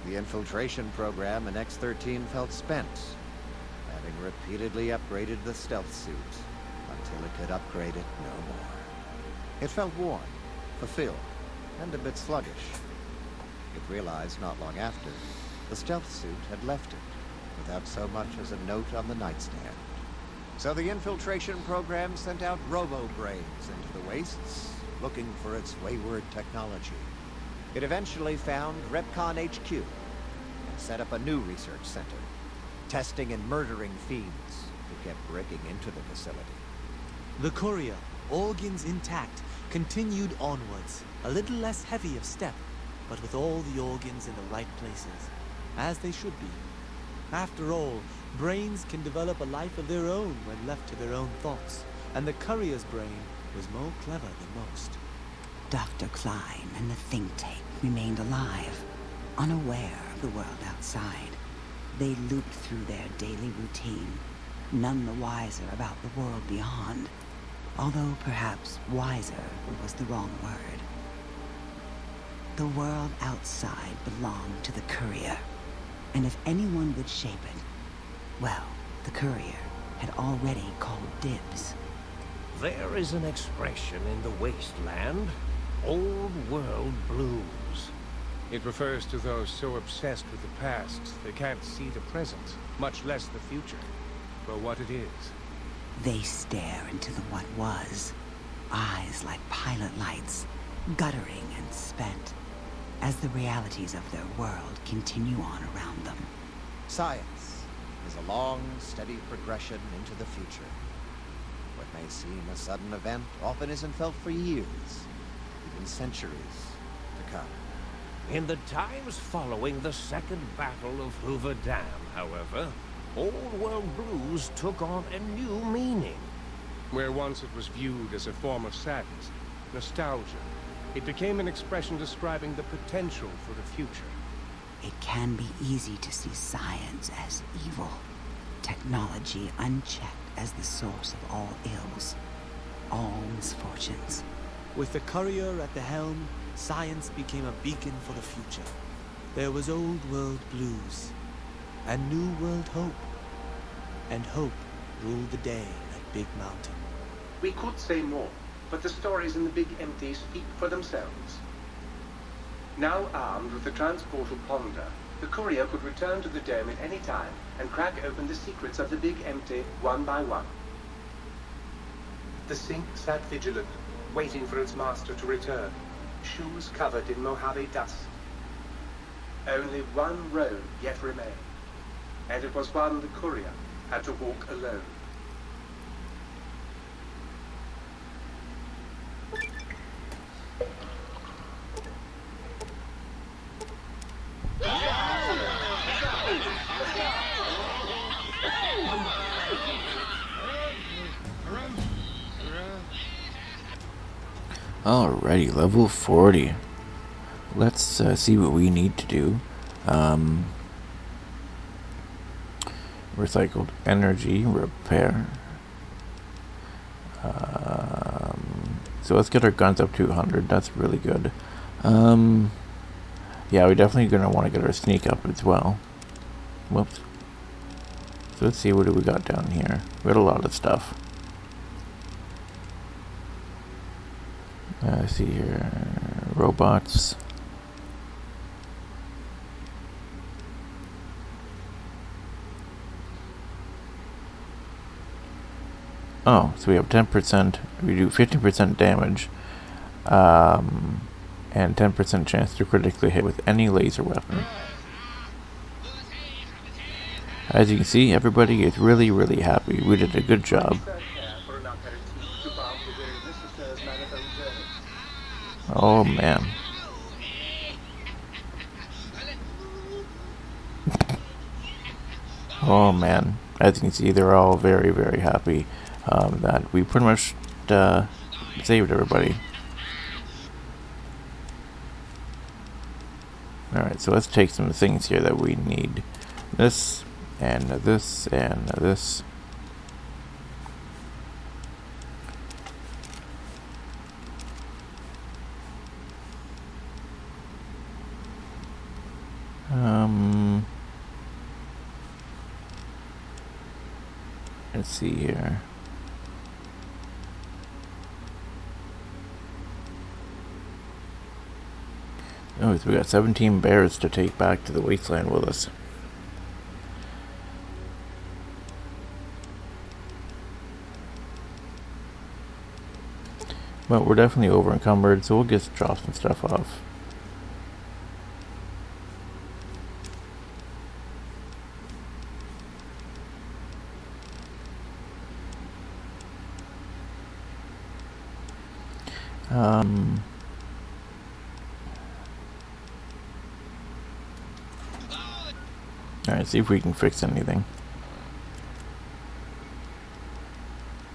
The infiltration program in X-13 felt spent, having repeatedly upgraded the stealth suit until it could upgrade it no more. It felt worn, fulfilled, and a bit sluggish. It realized not long after, the stealth suit had left it, without so much as a note on the nightstand. So the infiltration program sent out robo-brains into the wastes, looking for its wayward technology. It eventually found Repcon HQ, and set up a new research center, testing and murdering fiends who kept breaking into the facility. The courier organs intact, continued onwards, a little less heavy of step, but with all the organs in the right places, as they should be. After all, brains can develop a life of their own when left to their own thoughts, and the courier's brain was more clever than most. Dr. Klein and the think tank remained alive, unaware of the world outside. They looped through their daily routine, none the wiser about the world beyond, although perhaps wiser was the wrong word. The world outside belonged to the courier, and if anyone would shape it, well, the courier had already called dibs. There is an expression in the wasteland, old world blues. It refers to those so obsessed with the past they can't see the present, much less the future, for what it is. They stare into the what was, eyes like pilot lights, guttering and spent, as the realities of their world continue on around them. Science is a long, steady progression into the future. What may seem a sudden event often isn't felt for years, even centuries to come. In the times following the Second Battle of Hoover Dam, however, Old World Blues took on a new meaning. Where once it was viewed as a form of sadness, nostalgia, it became an expression describing the potential for the future. It can be easy to see science as evil, technology unchecked as the source of all ills, all misfortunes. With the courier at the helm, science became a beacon for the future. There was old world blues, and new world hope. And hope ruled the day at Big Mountain. We could say more, but the stories in the Big Empty speak for themselves. Now armed with the transportal ponder, the courier could return to the dome at any time and crack open the secrets of the Big Empty one by one. The sink sat vigilant, waiting for its master to return, shoes covered in Mojave dust. Only one road yet remained, and it was one the courier had to walk alone. Alrighty, level 40. Let's see what we need to do. Recycled energy, repair. So let's get our guns up to 100. That's really good. Yeah, we're definitely going to want to get our sneak up as well. Whoops. So let's see, what do we got down here? We got a lot of stuff. Let's see here. Robots. Oh, so we have 10%, we do 15% damage, and 10% chance to critically hit with any laser weapon. As you can see, everybody is really, really happy. We did a good job. Oh man. Oh man. As you can see, they're all very, very happy that we pretty much saved everybody. Alright, so let's take some things here that we need. This, and this, and this. Let's see here. Oh, so we got 17 bears to take back to the wasteland with us. But we're definitely over encumbered, so we'll just drop some stuff off. Alright, see if we can fix anything.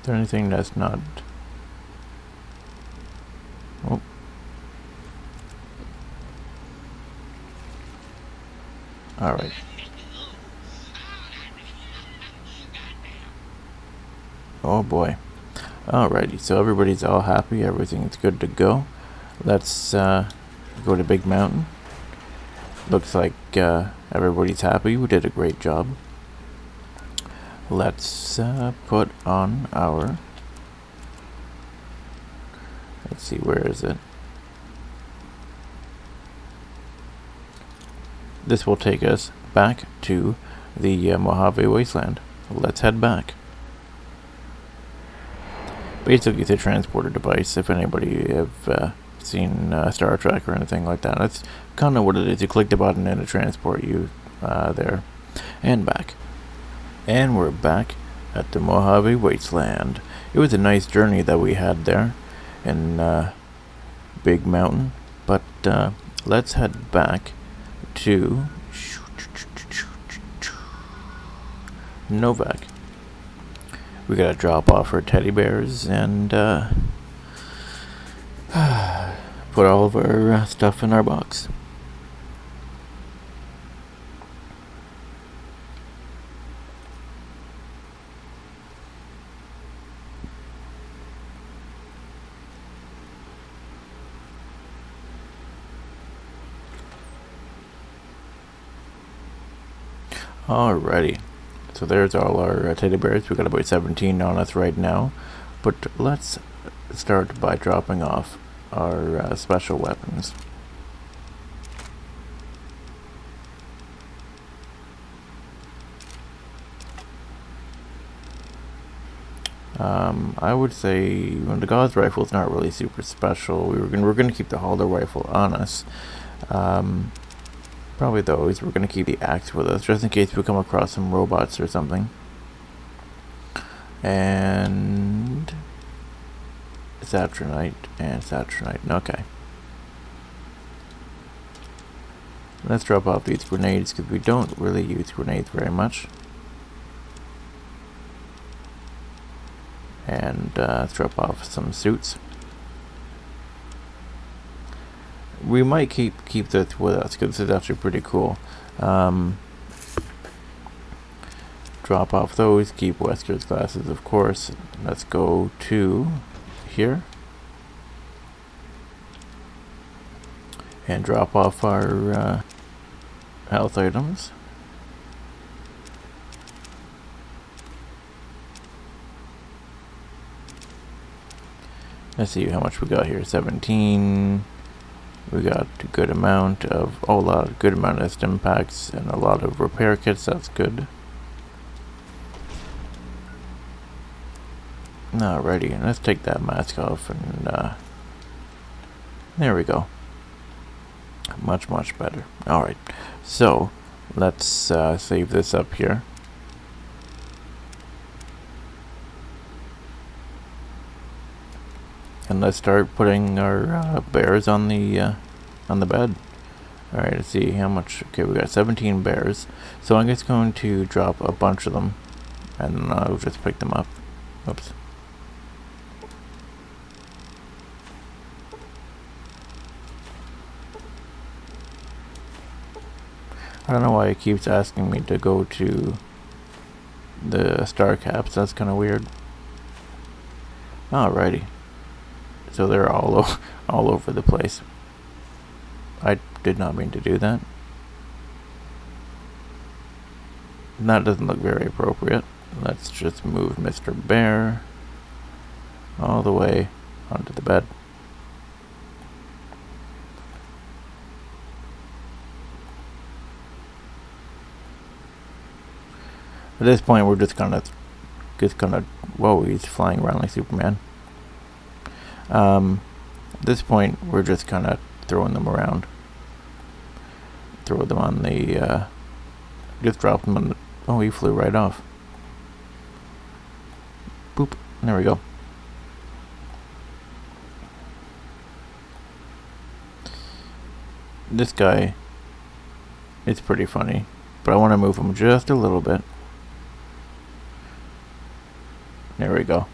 Is there anything that's not... Oh. Alright. Oh boy. Alrighty, so everybody's all happy, everything's good to go. Let's go to Big Mountain. Looks like everybody's happy, we did a great job. Let's put on our... Let's see, where is it? This will take us back to the Mojave Wasteland. Let's head back. Basically, it's a transporter device. If anybody have seen Star Trek or anything like that, that's kind of what it is. You click the button and it transport you there and back. And we're back at the Mojave Wasteland. It was a nice journey that we had there in Big Mountain, but let's head back to Novak. We gotta drop off our teddy bears and put all of our stuff in our box. Alrighty, so there's all our teddy bears. We got about 17 on us right now, but let's start by dropping off our special weapons. I would say the Gauss rifle is not really super special. We're gonna keep the Halder rifle on us. Probably those. We're gonna keep the axe with us just in case we come across some robots or something. And Saturnite and Saturnite. Okay. Let's drop off these grenades because we don't really use grenades very much. And let's drop off some suits. We might keep this with us because this is actually pretty cool. Drop off those, keep Wesker's glasses, of course. Let's go to here and drop off our health items. Let's see how much we got here. 17. We got a good amount of, a good amount of stim packs and a lot of repair kits. That's good. Alrighty, let's take that mask off and there we go. Much better. Alright, so let's save this up here. And let's start putting our bears on the bed. Alright, let's see how much. Okay, we got 17 bears. So I'm just going to drop a bunch of them. And then I'll just pick them up. Oops. I don't know why it keeps asking me to go to the star caps. That's kind of weird. Alrighty. So they're all over the place. I did not mean to do that. That doesn't look very appropriate. Let's just move Mr. Bear all the way onto the bed. At this point, we're just gonna, whoa, he's flying around like Superman. At this point, we're just kind of throwing them around. Throw them on the, just drop them on the, oh, he flew right off. Boop, there we go. this guy is pretty funny, but I want to move him just a little bit. There we go.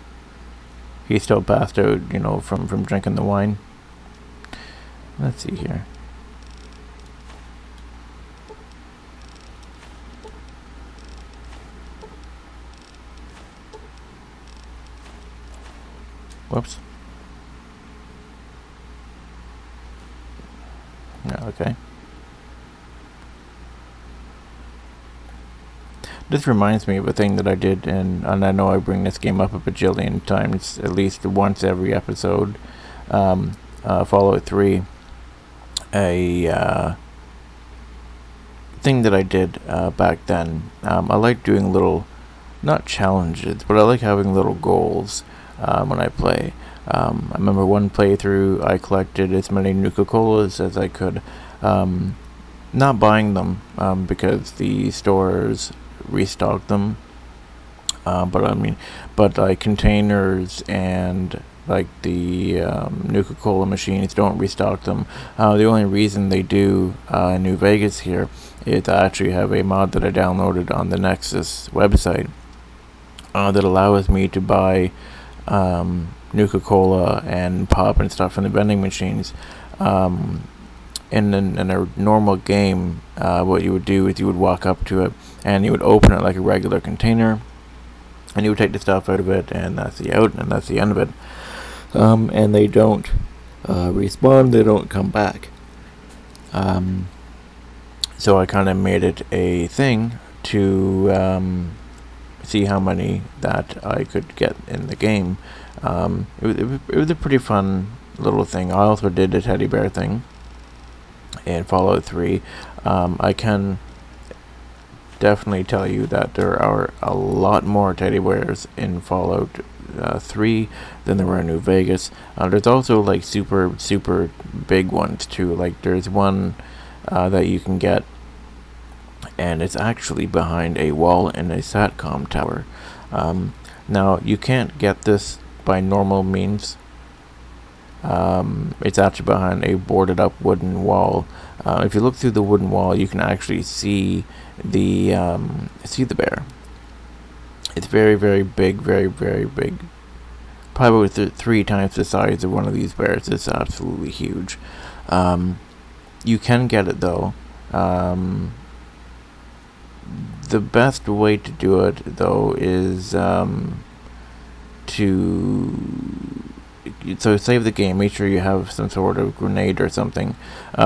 He's still passed out, from drinking the wine. Let's see here. Whoops. Yeah, okay. This reminds me of a thing that I did, and I know I bring this game up a bajillion times, at least once every episode. Fallout 3. A thing that I did back then. I like doing little, not challenges, but I like having little goals when I play. I remember one playthrough I collected as many Nuka-Colas as I could. Not buying them because the stores restocked them, but like containers and like the Nuka-Cola machines don't restock them. The only reason they do in New Vegas here is I actually have a mod that I downloaded on the Nexus website that allows me to buy Nuka-Cola and pop and stuff in the vending machines. In a normal game, what you would do is you would walk up to it and you would open it like a regular container, and you would take the stuff out of it, and that's the out, and that's the end of it. And they don't respawn, they don't come back. So I kind of made it a thing to see how many that I could get in the game. It was a pretty fun little thing. I also did a teddy bear thing in Fallout 3. I can definitely tell you that there are a lot more teddy bears in Fallout 3 than there were in New Vegas. There's also like super big ones too. Like there's one that you can get, and it's actually behind a wall in a SATCOM tower. Now you can't get this by normal means. It's actually behind a boarded up wooden wall. If you look through the wooden wall, you can actually see the bear. It's very big, very big. Probably 3 times the size of one of these bears. It's absolutely huge. You can get it though. The best way to do it though is so save the game, make sure you have some sort of grenade or something.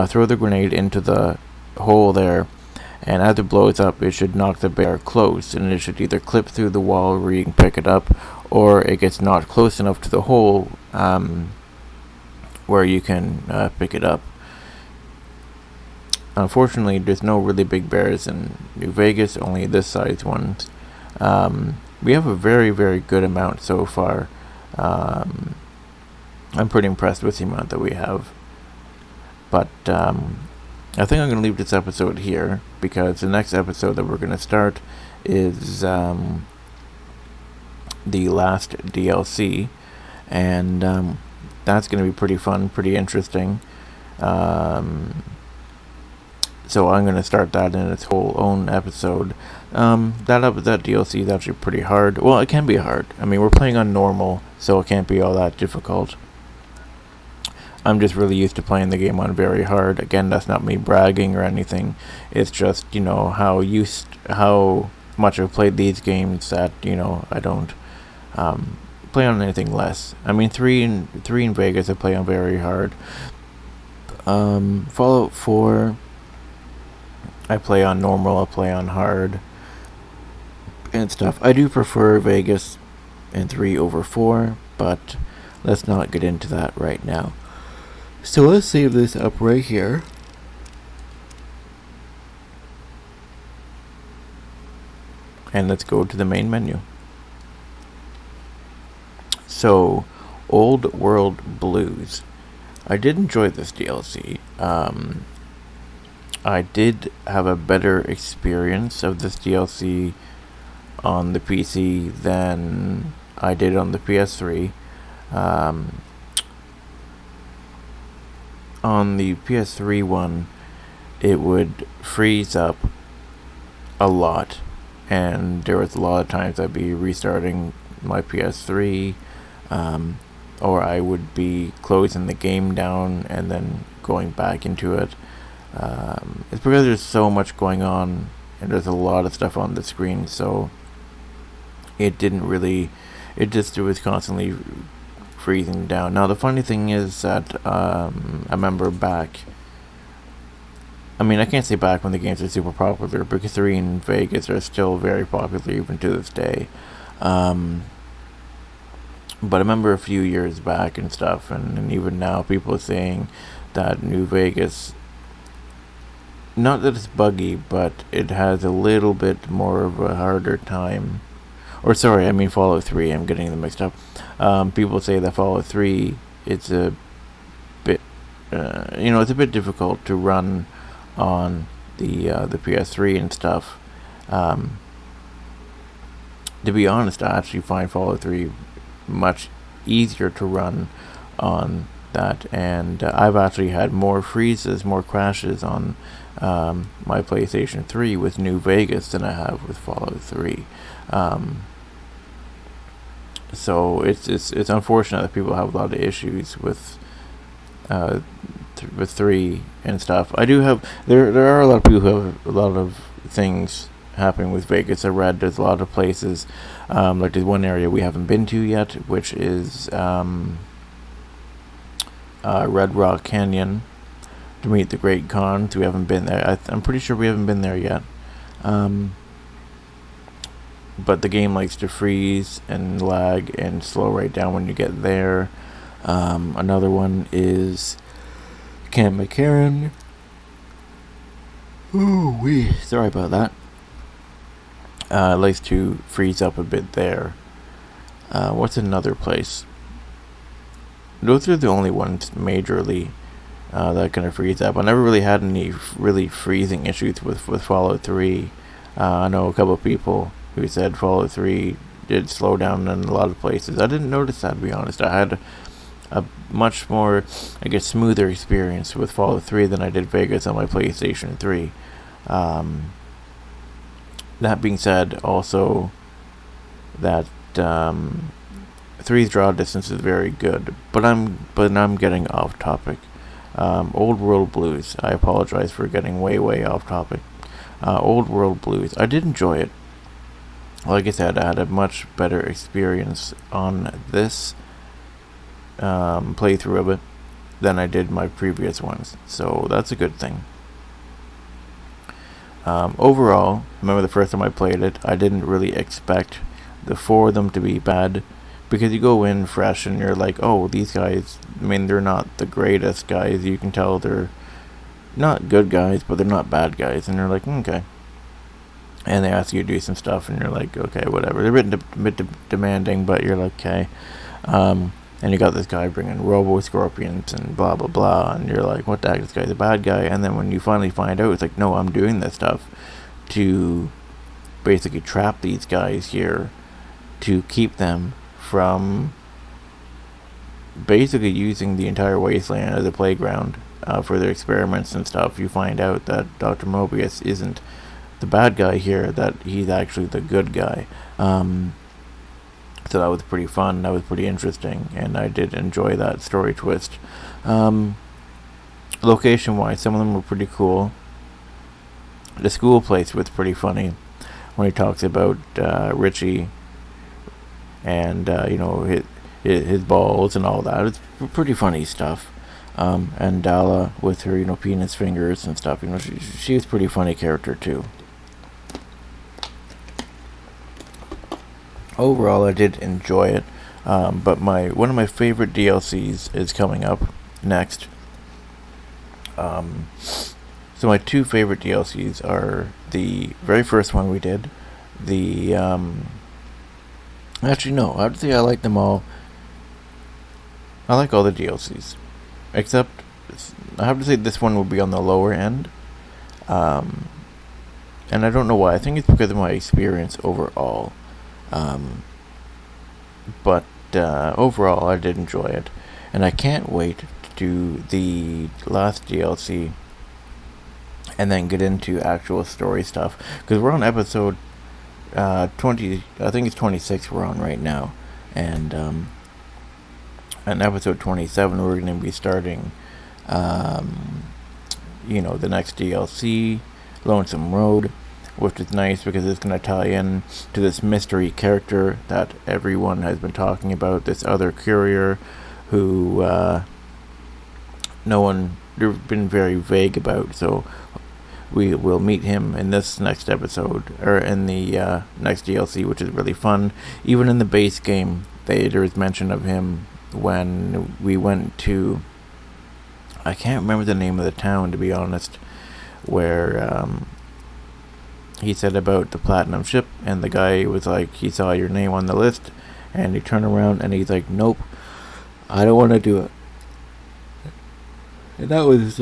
Throw the grenade into the hole there, and as it blows up, it should knock the bear close, and it should either clip through the wall where you can pick it up, or it gets knocked close enough to the hole where you can pick it up. Unfortunately, there's no really big bears in New Vegas, only this size ones. We have a very good amount so far. I'm pretty impressed with the amount that we have. But I think I'm going to leave this episode here, because the next episode that we're going to start is the last DLC, and that's going to be pretty fun, pretty interesting. So I'm going to start that in its whole own episode. That DLC is actually pretty hard. Well, it can be hard. I mean, we're playing on normal, so it can't be all that difficult. I'm just really used to playing the game on very hard. Again, that's not me bragging or anything. It's just, how much I've played these games that, I don't play on anything less. I mean, 3 in Vegas I play on very hard. Fallout 4, I play on normal, I play on hard and stuff. I do prefer Vegas and 3 over 4, but let's not get into that right now. So let's save this up right here. And let's go to the main menu. So, Old World Blues. I did enjoy this DLC. I did have a better experience of this DLC on the PC than I did on the PS3. On the PS3 one, it would freeze up a lot, and there was a lot of times I'd be restarting my PS3, or I would be closing the game down and then going back into it. It's because there's so much going on, and there's a lot of stuff on the screen, so it was constantly freezing down. Now, the funny thing is that I remember back, I mean, I can't say back when the games are super popular, because 3 in Vegas are still very popular even to this day. But I remember a few years back and stuff, and even now people are saying that New Vegas, not that it's buggy, but it has a little bit more of a harder time. Or sorry, I mean Fallout 3, I'm getting them mixed up. People say that Fallout 3, it's a bit, it's a bit difficult to run on the PS3 and stuff. To be honest, I actually find Fallout 3 much easier to run on that, and I've actually had more freezes, more crashes on my PlayStation 3 with New Vegas than I have with Fallout 3. So it's unfortunate that people have a lot of issues with 3 and stuff. There are a lot of people who have a lot of things happening with Vegas. I read there's a lot of places, like there's one area we haven't been to yet, which is Red Rock Canyon, to meet the Great Khans. We haven't been there. I'm pretty sure we haven't been there yet. But the game likes to freeze and lag and slow right down when you get there. Another one is Camp McCarran. Ooh-wee. Sorry about that. It likes to freeze up a bit there. What's another place? Those are the only ones majorly that are going to freeze up. I never really had any really freezing issues with Fallout 3. I know a couple of people who said Fallout 3 did slow down in a lot of places. I didn't notice that, to be honest. I had a much more, I guess, smoother experience with Fallout 3 than I did Vegas on my PlayStation 3. That being said, also, that 3's draw distance is very good, but I'm getting off topic. Old World Blues. I apologize for getting way off topic. Old World Blues. I did enjoy it. Like I said, I had a much better experience on this playthrough of it than I did my previous ones, so that's a good thing. Overall, remember the first time I played it, I didn't really expect the 4 of them to be bad, because you go in fresh and you're like, oh, these guys, I mean, they're not the greatest guys. You can tell they're not good guys, but they're not bad guys, and you're like, okay. And they ask you to do some stuff, and you're like, okay, whatever. They're a bit demanding, but you're like, okay. And you got this guy bringing robo-scorpions and blah, blah, blah, and you're like, what the heck, this guy's a bad guy. And then when you finally find out, it's like, no, I'm doing this stuff to basically trap these guys here, to keep them from basically using the entire wasteland as a playground for their experiments and stuff. You find out that Dr.Mobius isn't the bad guy here, that he's actually the good guy. So that was pretty fun, that was pretty interesting, and I did enjoy that story twist. Location-wise, some of them were pretty cool. The school place was pretty funny, when he talks about Richie and, his balls and all that. It's pretty funny stuff. And Dala with her, penis fingers and stuff, she was a pretty funny character too. Overall, I did enjoy it, but one of my favorite DLCs is coming up next. So my 2 favorite DLCs are the very first one we did. Actually, no, I have to say I like them all. I like all the DLCs, except I have to say this one will be on the lower end. And I don't know why. I think it's because of my experience overall. But overall, I did enjoy it, and I can't wait to do the last DLC and then get into actual story stuff. Because we're on episode 20, I think it's 26 we're on right now. And in episode 27, we're going to be starting, the next DLC, Lonesome Road, which is nice because it's going to tie in to this mystery character that everyone has been talking about, this other courier who they've been very vague about. So we will meet him in this next episode, or in the next DLC, which is really fun. Even in the base game, there is mention of him when we went to, I can't remember the name of the town, to be honest, where he said about the platinum ship, and the guy was like, he saw your name on the list, and he turned around and he's like, nope, I don't want to do it. And that was,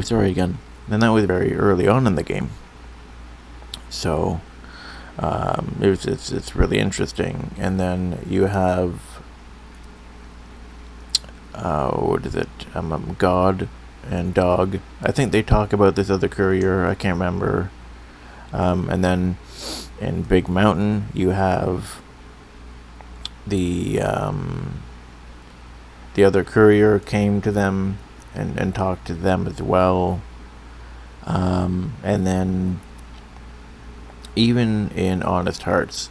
sorry again. And that was very early on in the game. So, it's really interesting. And then you have, what is it? God and Dog. I think they talk about this other courier. I can't remember. And then in Big Mountain, you have the other courier came to them and talked to them as well. And then even in Honest Hearts,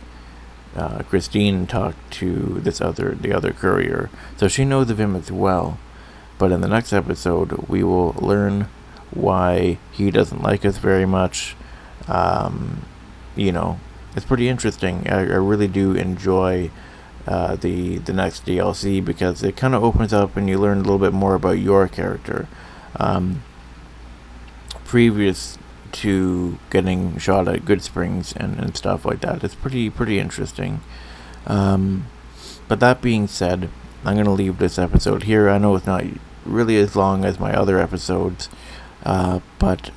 Christine talked to the other courier, so she knows of him as well. But in the next episode, we will learn why he doesn't like us very much. It's pretty interesting. I really do enjoy the next DLC because it kind of opens up and you learn a little bit more about your character. Previous to getting shot at Goodsprings and stuff like that. It's pretty interesting. But that being said, I'm going to leave this episode here. I know it's not really as long as my other episodes, but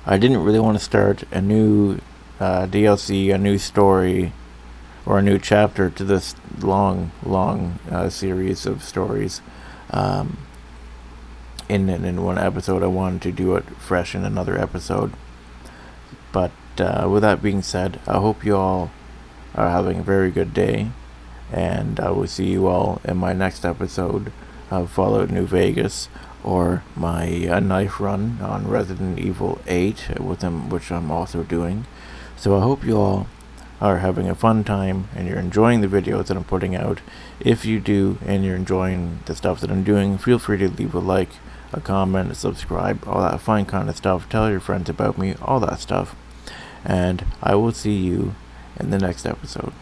I didn't really want to start a new DLC, a new story, or a new chapter to this long series of stories. In one episode. I wanted to do it fresh in another episode. But with that being said, I hope you all are having a very good day, and I will see you all in my next episode of Fallout New Vegas, or my knife run on Resident Evil 8 with them, which I'm also doing. So I hope you all are having a fun time and you're enjoying the videos that I'm putting out. If you do and you're enjoying the stuff that I'm doing, feel free to leave a like, a comment, a subscribe, all that fine kind of stuff. Tell your friends about me, all that stuff. And I will see you in the next episode.